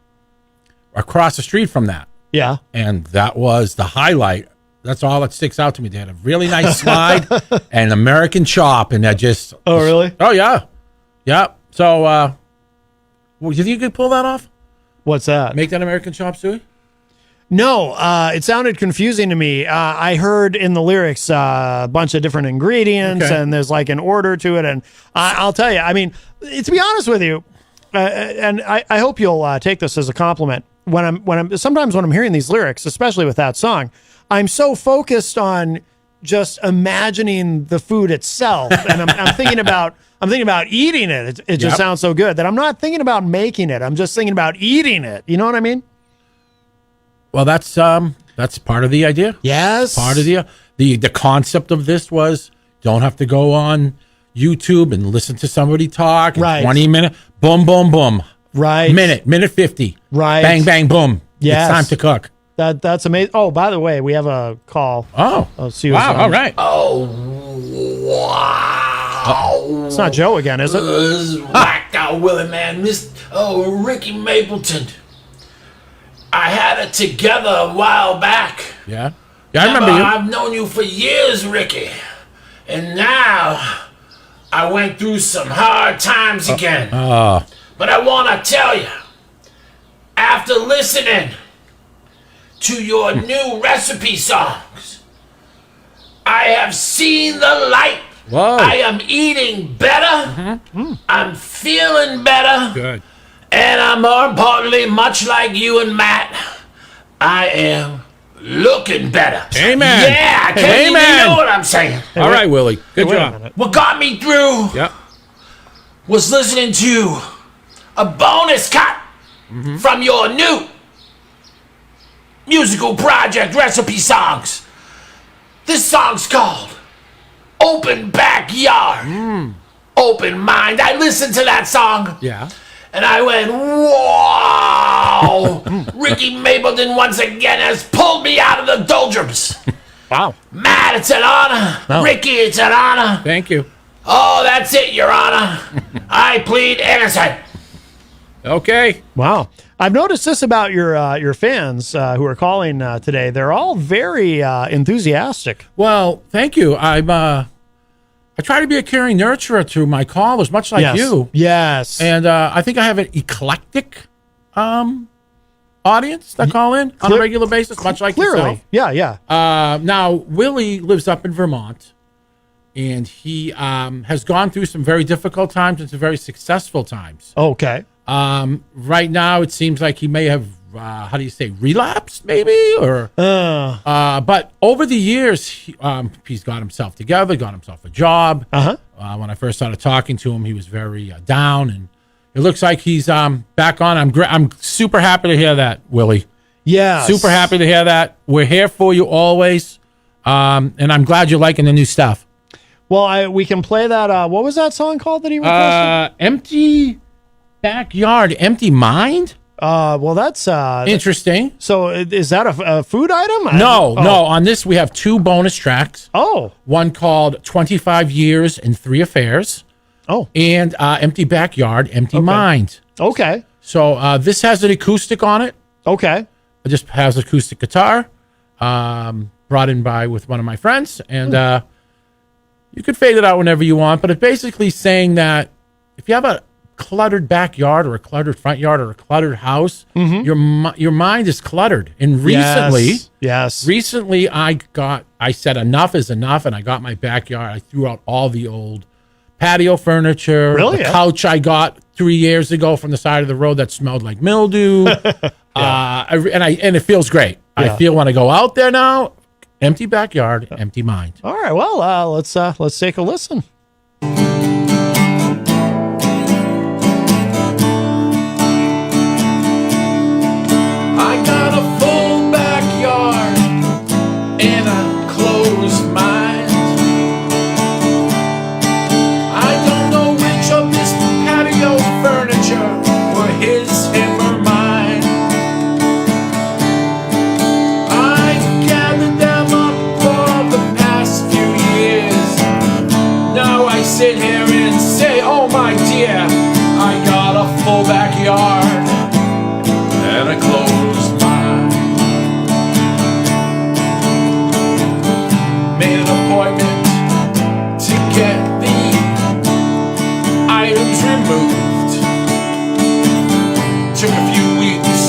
across the street from that. Yeah. And that was the highlight. That's all that sticks out to me. They had a really nice slide and American chop, and that just... Oh, really? Oh, yeah. Yeah. So, do you think you could pull that off? What's that? Make that American chop suey? No, it sounded confusing to me. I heard in the lyrics a bunch of different ingredients, and there's like an order to it. And I'll tell you, I mean, to be honest with you, and I hope you'll take this as a compliment. Sometimes when I'm hearing these lyrics, especially with that song, I'm so focused on just imagining the food itself, and I'm thinking about eating it. It just sounds so good that I'm not thinking about making it. I'm just thinking about eating it. You know what I mean? Well, that's part of the idea. Yes. Part of the concept of this was don't have to go on YouTube and listen to somebody talk. Right. 20 minutes. Boom, boom, boom. Right. Minute 50. Right. Bang, bang, boom. Yes. It's time to cook. That's amazing. Oh, by the way, we have a call. Oh. Let's see wow. All right. Oh, wow. It's not Joe again, is it? Whacked out Willie, man. Ricky Mapleton. I had it together a while back. Yeah. Yeah, I remember you. I've known you for years, Ricky. And now I went through some hard times again. But I want to tell you, after listening to your new recipe songs, I have seen the light. Whoa. I am eating better. I'm feeling better. Good. And I'm more importantly, much like you and Matt, I am looking better. Amen. Yeah, I can't even know what I'm saying. All right, Willie. Good job. What got me through was listening to a bonus cut from your new musical project, Recipe Songs. This song's called Open Backyard. Open Mind. I listened to that song. Yeah. And I went, whoa! Ricky Mapleton once again has pulled me out of the doldrums. Wow. Matt, it's an honor. Oh. Ricky, it's an honor. Thank you. Oh, that's it, Your Honor. I plead innocent. Okay. Wow. I've noticed this about your fans who are calling today. They're all very enthusiastic. Well, thank you. I try to be a caring nurturer to my callers, much like Yes. you. Yes. And I think I have an eclectic audience that call in on a regular basis, much like yourself. Yeah. Now, Willie lives up in Vermont, and he has gone through some very difficult times and some very successful times. Okay. Right now, it seems like he may have, relapsed, maybe? But over the years, he's got himself together, got himself a job. When I first started talking to him, he was very down, and it looks like he's back on. I'm super happy to hear that, Willie. Yeah. Super happy to hear that. We're here for you always, and I'm glad you're liking the new stuff. Well, we can play that. What was that song called that he requested? Empty Backyard, Empty Mind? Well, that's interesting. So is that a food item? No. On this, we have 2 bonus tracks. Oh. One called 25 Years and 3 Affairs. Oh. And Empty Backyard, Empty Mind. Okay. So this has an acoustic on it. Okay. It just has acoustic guitar, brought in with one of my friends. And you could fade it out whenever you want, but it's basically saying that if you have a cluttered backyard or a cluttered front yard or a cluttered house, your mind is cluttered. And recently I said enough is enough, and I got my backyard. I threw out all the old patio furniture, the couch I got 3 years ago from the side of the road that smelled like mildew, and it feels great. I feel when I go out there now, empty backyard, empty mind. All right, well, let's take a listen. I got a full backyard and a closed mind. I don't know which of this patio furniture were his, him, or mine. I gathered them up for the past few years. Now I sit here and say, oh my dear, I got a full backyard and a closed mind. Made an appointment to get the items removed. Took a few weeks,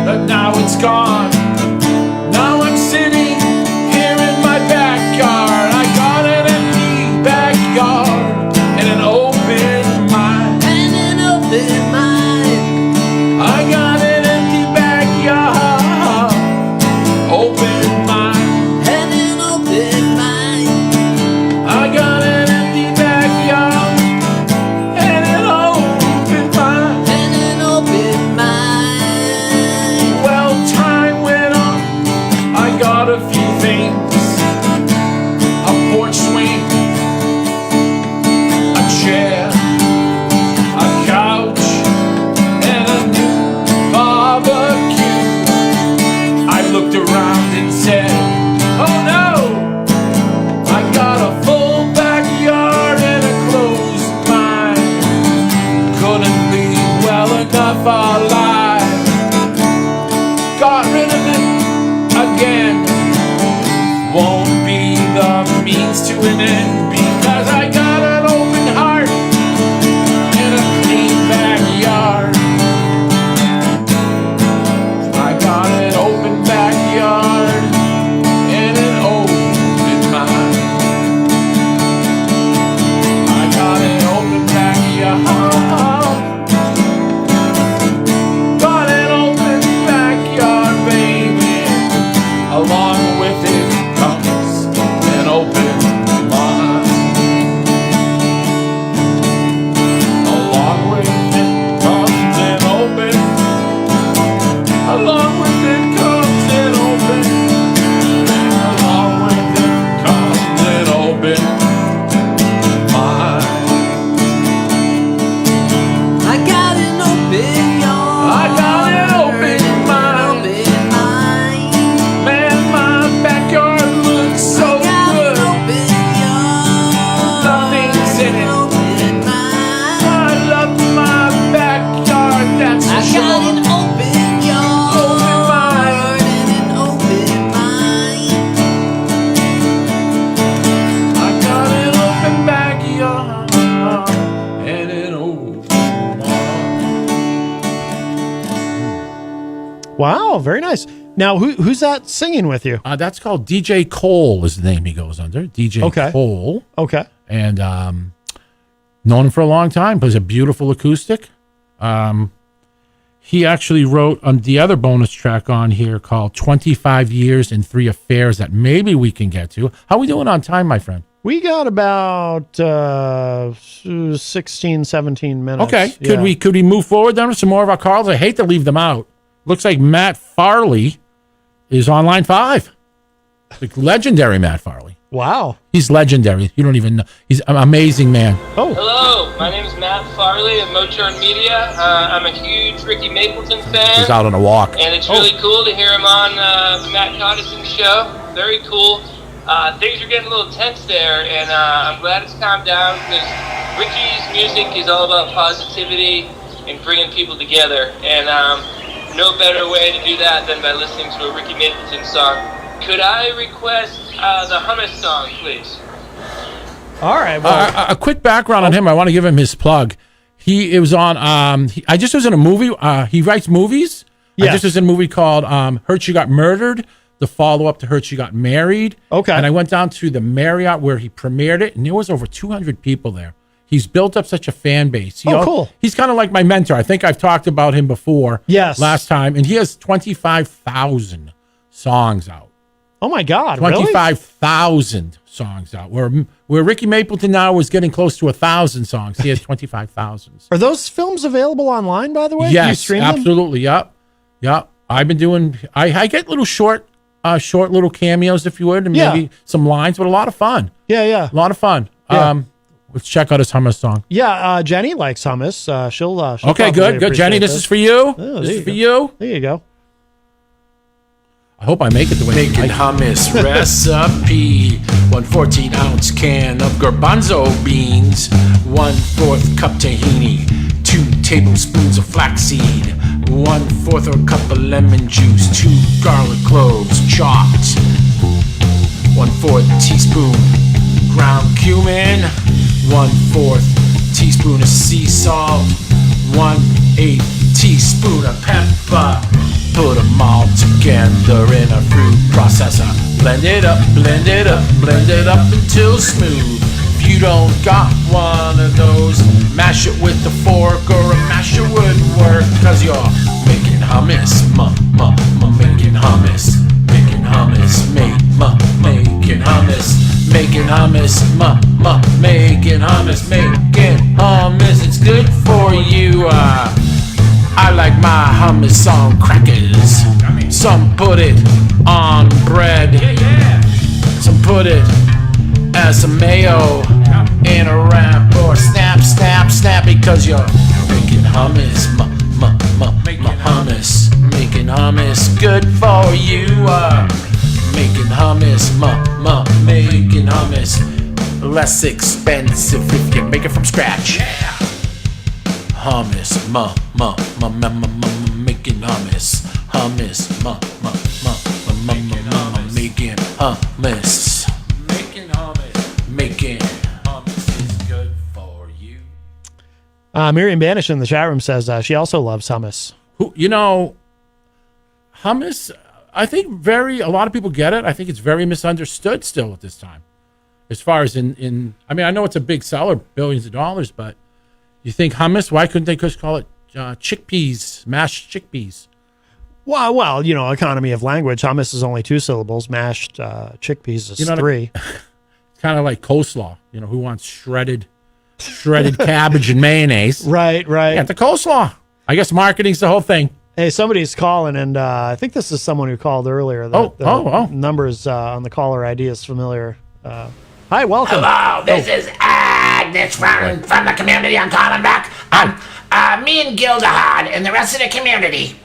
but now it's gone. Now I'm sitting here in my backyard. I got an empty backyard and an open mind. And an open mind. I got an empty backyard, open mind, and an open mind. I got an empty backyard and an open mind, and an open mind. Well, time went on. I got a few things: a porch swing, a chair, a couch, and a new barbecue. I looked around and said, oh no, I got a full backyard and a closed mind. Couldn't be well enough alive. Got rid of it again. Won't be the means to an end, because I got an open heart Wow, very nice. Now, who's that singing with you? That's called DJ Cole is the name he goes under. DJ Cole. Okay. And known him for a long time. Plays a beautiful acoustic. He actually wrote the other bonus track on here called 25 Years and 3 Affairs that maybe we can get to. How are we doing on time, my friend? We got about 16, 17 minutes. Okay. Yeah. Could we move forward then with some more of our calls? I hate to leave them out. Looks like Matt Farley is on line 5. The legendary Matt Farley. Wow. He's legendary. You don't even know. He's an amazing man. Oh. Hello, my name is Matt Farley of Mochorn Media. I'm a huge Ricky Mapleton fan. He's out on a walk. And it's really cool to hear him on the Matt Coddison show. Very cool. Things are getting a little tense there, and I'm glad it's calmed down because Ricky's music is all about positivity and bringing people together. And no better way to do that than by listening to a Ricky Mapleton song. Could I request the Hummus song, please? All right. Well, a quick background on him. I want to give him his plug. It was on. I just was in a movie. He writes movies. Yes. I just was in a movie called "Hurt You Got Murdered," the follow-up to "Hurt You Got Married." Okay. And I went down to the Marriott where he premiered it, and there was over 200 people there. He's built up such a fan base. Cool. He's kind of like my mentor. I think I've talked about him before. Yes. Last time, and he has 25,000 songs out. Oh my God! Really? 25,000 songs out. Where Ricky Mapleton now is getting close to 1,000 songs. He has 25,000. Are those films available online, by the way? Yes, Do you stream them? absolutely. Yep. I've been doing. I get little short little cameos, if you would, and maybe some lines, but a lot of fun. Yeah. A lot of fun. Yeah. Let's check out his hummus song. Yeah, Jenny likes hummus. She'll okay, good. Jenny, this is for you. Oh, this is for you. There you go. I hope I make it the way Making hummus recipe. 1 14-ounce can of garbanzo beans. 1/4 cup tahini. 2 tablespoons of flaxseed. 1/4 or cup of lemon juice. 2 garlic cloves chopped. 1/4 teaspoon ground cumin. 1/4 teaspoon of sea salt. 1/8 teaspoon of pepper. Put them all together in a fruit processor. Blend it up, blend it up, blend it up until smooth. If you don't got one of those, mash it with a fork or a masher would work. Cause you're making hummus, making hummus. Making hummus, making hummus. Making hummus, making hummus. Making hummus, it's good for you. I like my hummus on crackers. Some put it on bread. Some put it as a mayo in a wrap or snap, snap, snap because you're making hummus, hummus. Making hummus, good for you. Making hummus, making hummus. Less expensive if you make it from scratch. Hummus, making hummus, hummus, making hummus, making hummus is good for you. Miriam Banish in the chat room says she also loves hummus. Hummus, I think a lot of people get it. I think it's very misunderstood still at this time. As far as I mean, I know it's a big seller, billions of dollars, but you think hummus? Why couldn't they just call it chickpeas, mashed chickpeas? Well, economy of language. Hummus is only 2 syllables. Mashed chickpeas is 3. It's kind of like coleslaw. Who wants shredded cabbage and mayonnaise? Right. Yeah, the coleslaw. I guess marketing's the whole thing. Hey, somebody's calling, and I think this is someone who called earlier. The numbers on the caller ID is familiar. Hi, welcome. Hello, this is Agnes from the community. I'm calling back. Me and Gildahad and the rest of the community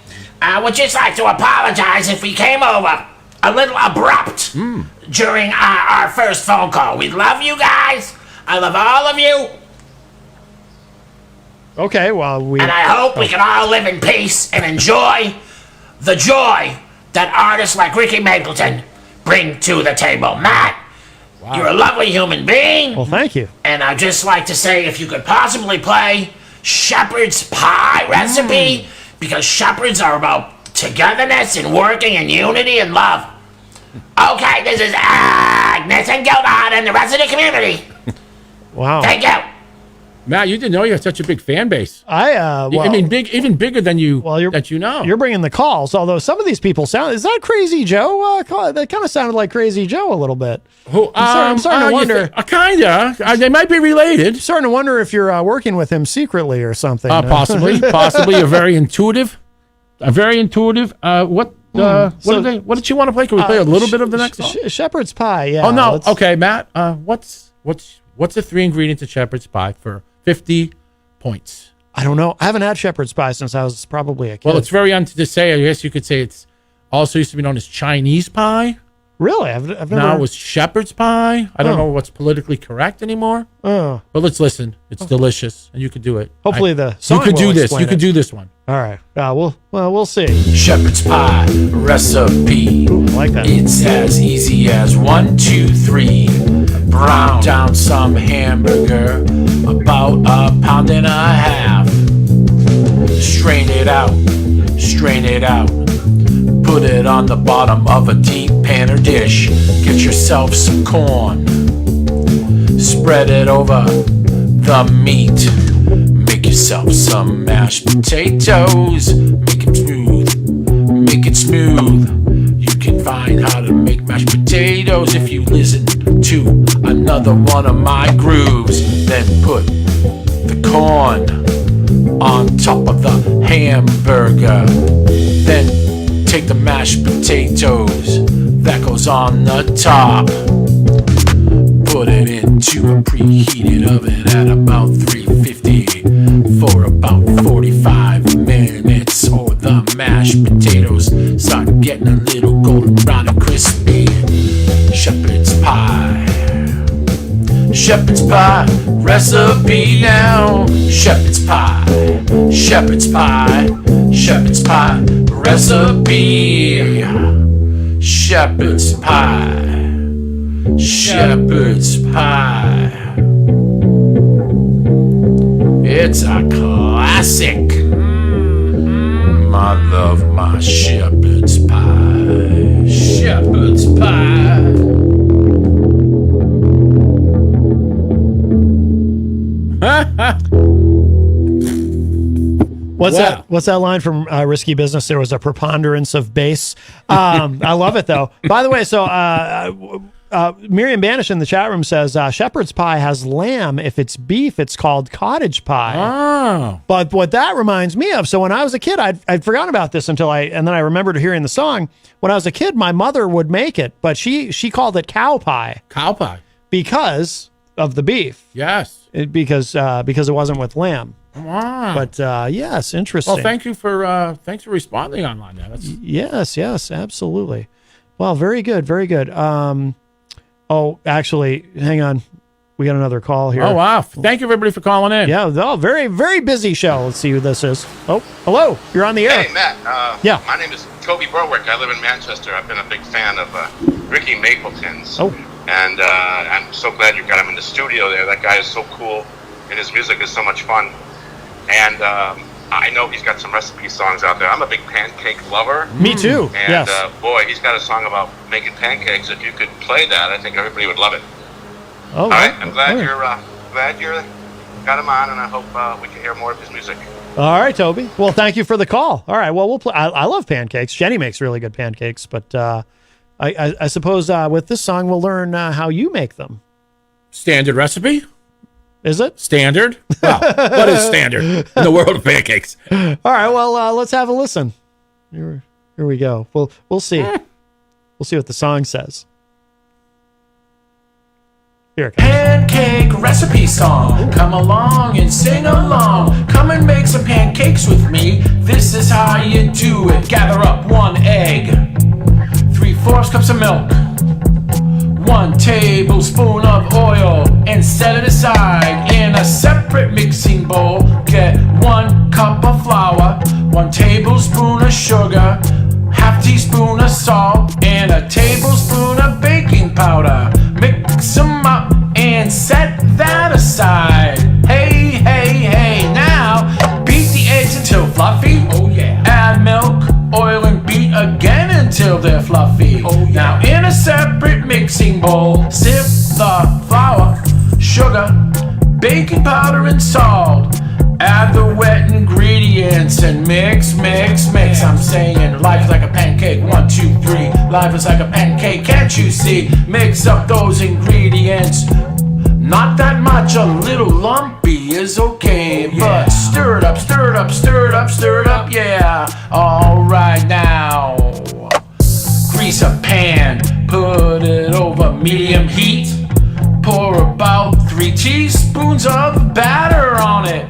would just like to apologize if we came over a little abrupt during our first phone call. We love you guys. I love all of you. Okay, well, and I hope we can all live in peace and enjoy the joy that artists like Ricky Mapleton bring to the table. Matt, you're a lovely human being. Well, thank you. And I'd just like to say if you could possibly play shepherd's pie recipe, because shepherds are about togetherness and working and unity and love. Okay, this is Agnes and Gildard and the rest of the community. Wow. Thank you. Matt, you didn't know you had such a big fan base. I mean, even bigger than you. That you know. You're bringing the calls, although some of these people sound. Is that Crazy Joe? That kind of sounded like Crazy Joe a little bit. I'm starting to wonder. Kinda. They might be related. Starting to wonder if you're working with him secretly or something. Possibly. You're very intuitive. What did you want to play? Can we play a little bit of the next song? Shepherd's pie. Yeah. Oh no. Okay, Matt. What's the 3 ingredients of shepherd's pie for 50 points? I don't know. I haven't had shepherd's pie since I was probably a kid. Well, it's very to say. I guess you could say it's also used to be known as Chinese pie. Really? I've never. Now it's shepherd's pie. I don't know what's politically correct anymore. Oh. But let's listen. It's delicious, and you could do it. Hopefully the song you could will do this. explain You could it. do this one. All right. We'll see. Shepherd's pie recipe. Ooh, I like that. It's as easy as 1, 2, 3. Brown down some hamburger, about 1.5 pounds. Strain it out. Put it on the bottom of a deep pan or dish. Get yourself some corn. Spread it over the meat. Make yourself some mashed potatoes. Make it smooth. You can find how to make mashed potatoes if you listen to another one of my grooves. Then put the corn on top of the hamburger. Then take the mashed potatoes that goes on the top. Put it into a preheated oven at about 350 for about 45 minutes. Or the mashed potatoes start getting a little golden brown and crispy. Shepherd's pie recipe now. Shepherd's pie recipe. Shepherd's pie. It's a classic. I love my shepherd's pie. Shepherd's pie. What's that line from Risky Business? There was a preponderance of bass. I love it though. By the way, so Miriam Banish in the chat room says shepherd's pie has lamb. If it's beef, it's called cottage pie. Oh. But what that reminds me of, so when I was a kid, I'd forgotten about this and then I remembered hearing the song. When I was a kid, my mother would make it, but she called it cow pie. Cow pie. Because of the beef. Yes. Because it wasn't with lamb. Wow. But yes, interesting. Well, thanks for responding online. Yes, absolutely. Well, very good. Oh, actually, hang on. We got another call here. Oh, wow. Thank you, everybody, for calling in. Yeah, very, very busy show. Let's see who this is. Oh, hello. You're on the air. Hey, Matt. Yeah. My name is Toby Berwick. I live in Manchester. I've been a big fan of Ricky Mapleton's. Oh. And I'm so glad you got him in the studio there. That guy is so cool, and his music is so much fun. And I know he's got some recipe songs out there. I'm a big pancake lover. Me too. And yes. Boy, he's got a song about making pancakes. If you could play that, I think everybody would love it. Oh, all right. I'm glad you got him on, and I hope we can hear more of his music. All right, Toby. Well, thank you for the call. All right. Well, we'll play. I love pancakes. Jenny makes really good pancakes, but I suppose with this song we'll learn how you make them. Standard recipe. Is it? Standard? Well, what is standard in the world of pancakes? All right, well, let's have a listen. Here we go. We'll see. We'll see what the song says. Here it comes. Pancake recipe song. Come along and sing along. Come and make some pancakes with me. This is how you do it. Gather up 1 egg, 3/4 cups of milk, 1 tablespoon of oil, and set it aside in a separate mixing bowl. Get 1 cup of flour, 1 tablespoon of sugar, 1/2 teaspoon of salt, and a tablespoon of baking powder. Mix them up and set that aside. Hey, now beat the eggs until fluffy. Oh yeah. Add milk, oil, and bowl. Sip the flour, sugar, baking powder, and salt. Add the wet ingredients and mix, mix, mix. I'm saying life is like a pancake, 1, 2, 3. Life is like a pancake, can't you see? Mix up those ingredients. Not that much, a little lumpy is okay, but stir it up, stir it up, stir it up, stir it up, yeah. All right now, grease a pan, put it over medium heat. Pour about 3 teaspoons of batter on it.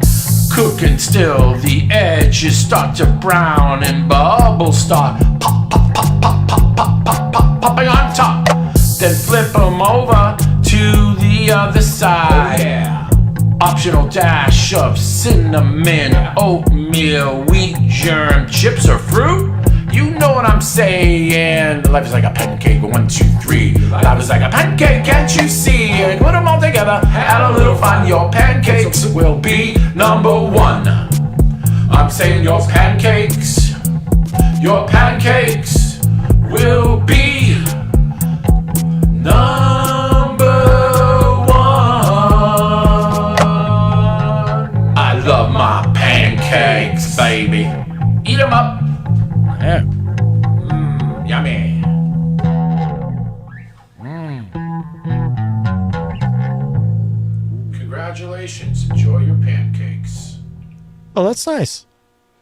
Cooking still, the edges start to brown and bubbles start pop, pop, pop, pop, pop, pop, pop, pop, popping on top. Then flip them over to the other side. Optional dash of cinnamon, oatmeal, wheat germ, chips or fruit. You know what I'm saying. Life is like a pancake, 1, 2, 3. Life is like a pancake, can't you see? And put them all together, add a little fun. Your pancakes will be number 1. I'm saying your pancakes will be number 1. I love my pancakes, baby. Eat them up. Yeah. Yummy. Congratulations. Enjoy your pancakes. Oh, that's nice.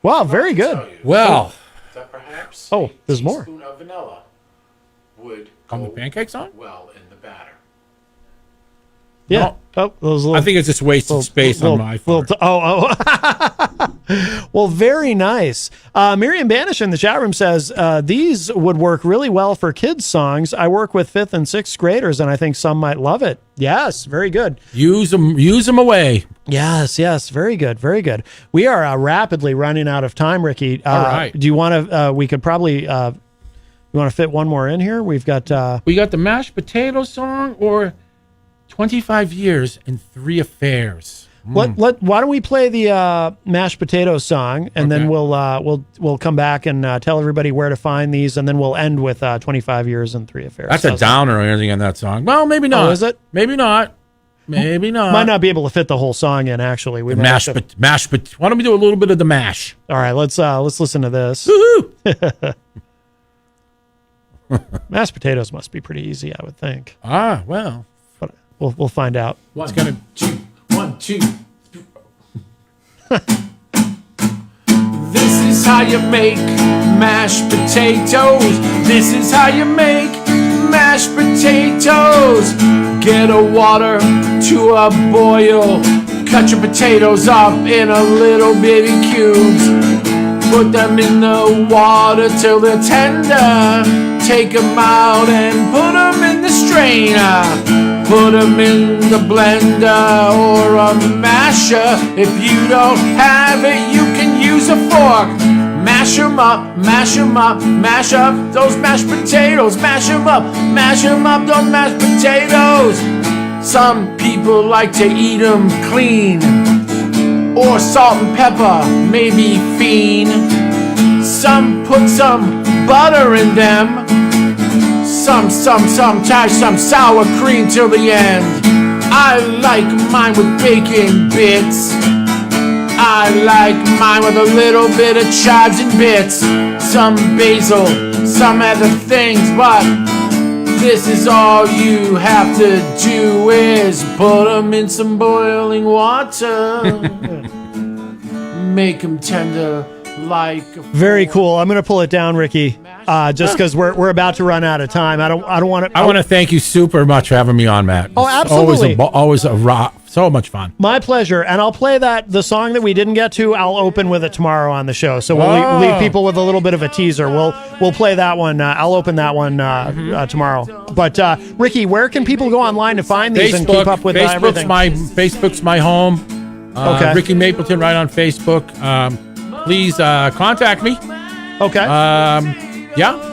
Wow, very good. Well, That perhaps oh, there's more. a teaspoon of vanilla would on the go pancakes on? well in the batter. Yeah. No. Oh, those little. I think it's just wasted space on my phone. Well, very nice. Miriam Banish in the chat room says these would work really well for kids' songs. I work with 5th and 6th graders, and I think some might love it. Yes, very good. Use them away. Yes, very good, very good. We are rapidly running out of time, Ricky. All right. Do you want to? We could probably. You want to fit one more in here? We've got. We got the mashed potato song or 25 years and 3 affairs. Why don't we play the mashed potato song, and then we'll come back and tell everybody where to find these, and then we'll end with 25 years and 3 affairs. That's a downer or anything on that song. Well, maybe not. Oh, is it? Maybe not. Maybe not. Might not be able to fit the whole song in. Actually, we mash. Why don't we do a little bit of the mash? All right, let's listen to this. Woohoo! Mashed potatoes must be pretty easy, I would think. Ah, well, but we'll find out. It's gonna 1, 2. This is how you make mashed potatoes. This is how you make mashed potatoes. Get a water to a boil. Cut your potatoes up in a little bitty cubes. Put them in the water till they're tender. Take them out and put them in the strainer. Put them in the blender or a masher. If you don't have it, you can use a fork. Mash them up, mash them up, mash up those mashed potatoes. Mash them up, those mashed potatoes. Some people like to eat them clean, or salt and pepper, maybe fiend. Some put some butter in them. Some tie some sour cream till the end. I like mine with bacon bits. I like mine with a little bit of chives and bits. Some basil, some other things, but this is all you have to do is put them in some boiling water. Make them tender like a Very cool. I'm going to pull it down, Ricky, just because we're about to run out of time. I don't want to. I want to thank you super much for having me on, Matt. Oh, absolutely. Always a rock. So much fun. My pleasure. And I'll play the song that we didn't get to. I'll open with it tomorrow on the show. So we'll leave people with a little bit of a teaser. We'll play that one. I'll open that one tomorrow. But Ricky, where can people go online to find these and keep up with everything? Facebook's my home. Okay. Ricky Mapleton right on Facebook. Please contact me. Okay. Yeah.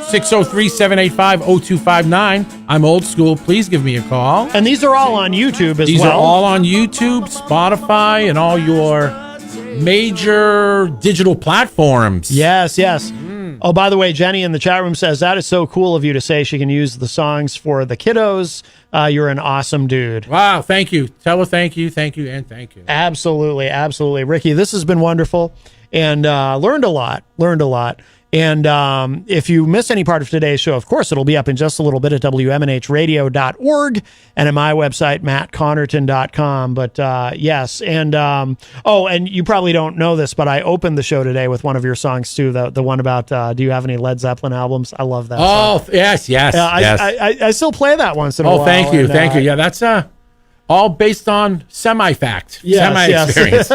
603-785-0259. I'm old school. Please give me a call. And these are all on YouTube as well. These are all on YouTube, Spotify, and all your major digital platforms. Yes. Oh, by the way, Jenny in the chat room says, that is so cool of you to say she can use the songs for the kiddos. You're an awesome dude. Wow, thank you. Tell her thank you, and thank you. Absolutely, absolutely. Ricky, this has been wonderful, and learned a lot. And if you miss any part of today's show, of course, it'll be up in just a little bit at WMNHradio.org and at my website, mattconnerton.com. But yes, and and you probably don't know this, but I opened the show today with one of your songs too, the one about do you have any Led Zeppelin albums? I love that song. Yes. I still play that once in a while. Oh, thank you. Yeah, that's all based on semi-fact, semi-experience.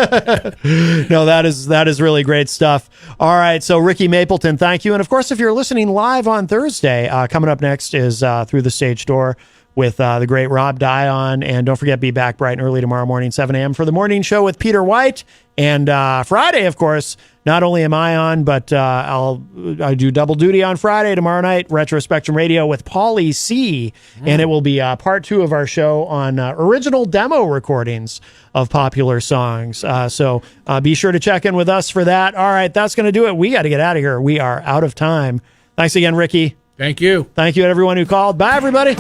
No, that is really great stuff. All right, so Ricky Mapleton, thank you. And of course, if you're listening live on Thursday, coming up next is Through the Stage Door with the great Rob Dion. And don't forget, be back bright and early tomorrow morning, 7 a.m. for the morning show with Peter White. And Friday, of course, not only am I on, but I do double duty on Friday tomorrow night, Retro Spectrum Radio with Paulie C. And it will be part 2 of our show on original demo recordings of popular songs. So be sure to check in with us for that. All right, that's going to do it. We got to get out of here. We are out of time. Thanks again, Ricky. Thank you. Thank you to everyone who called. Bye, everybody.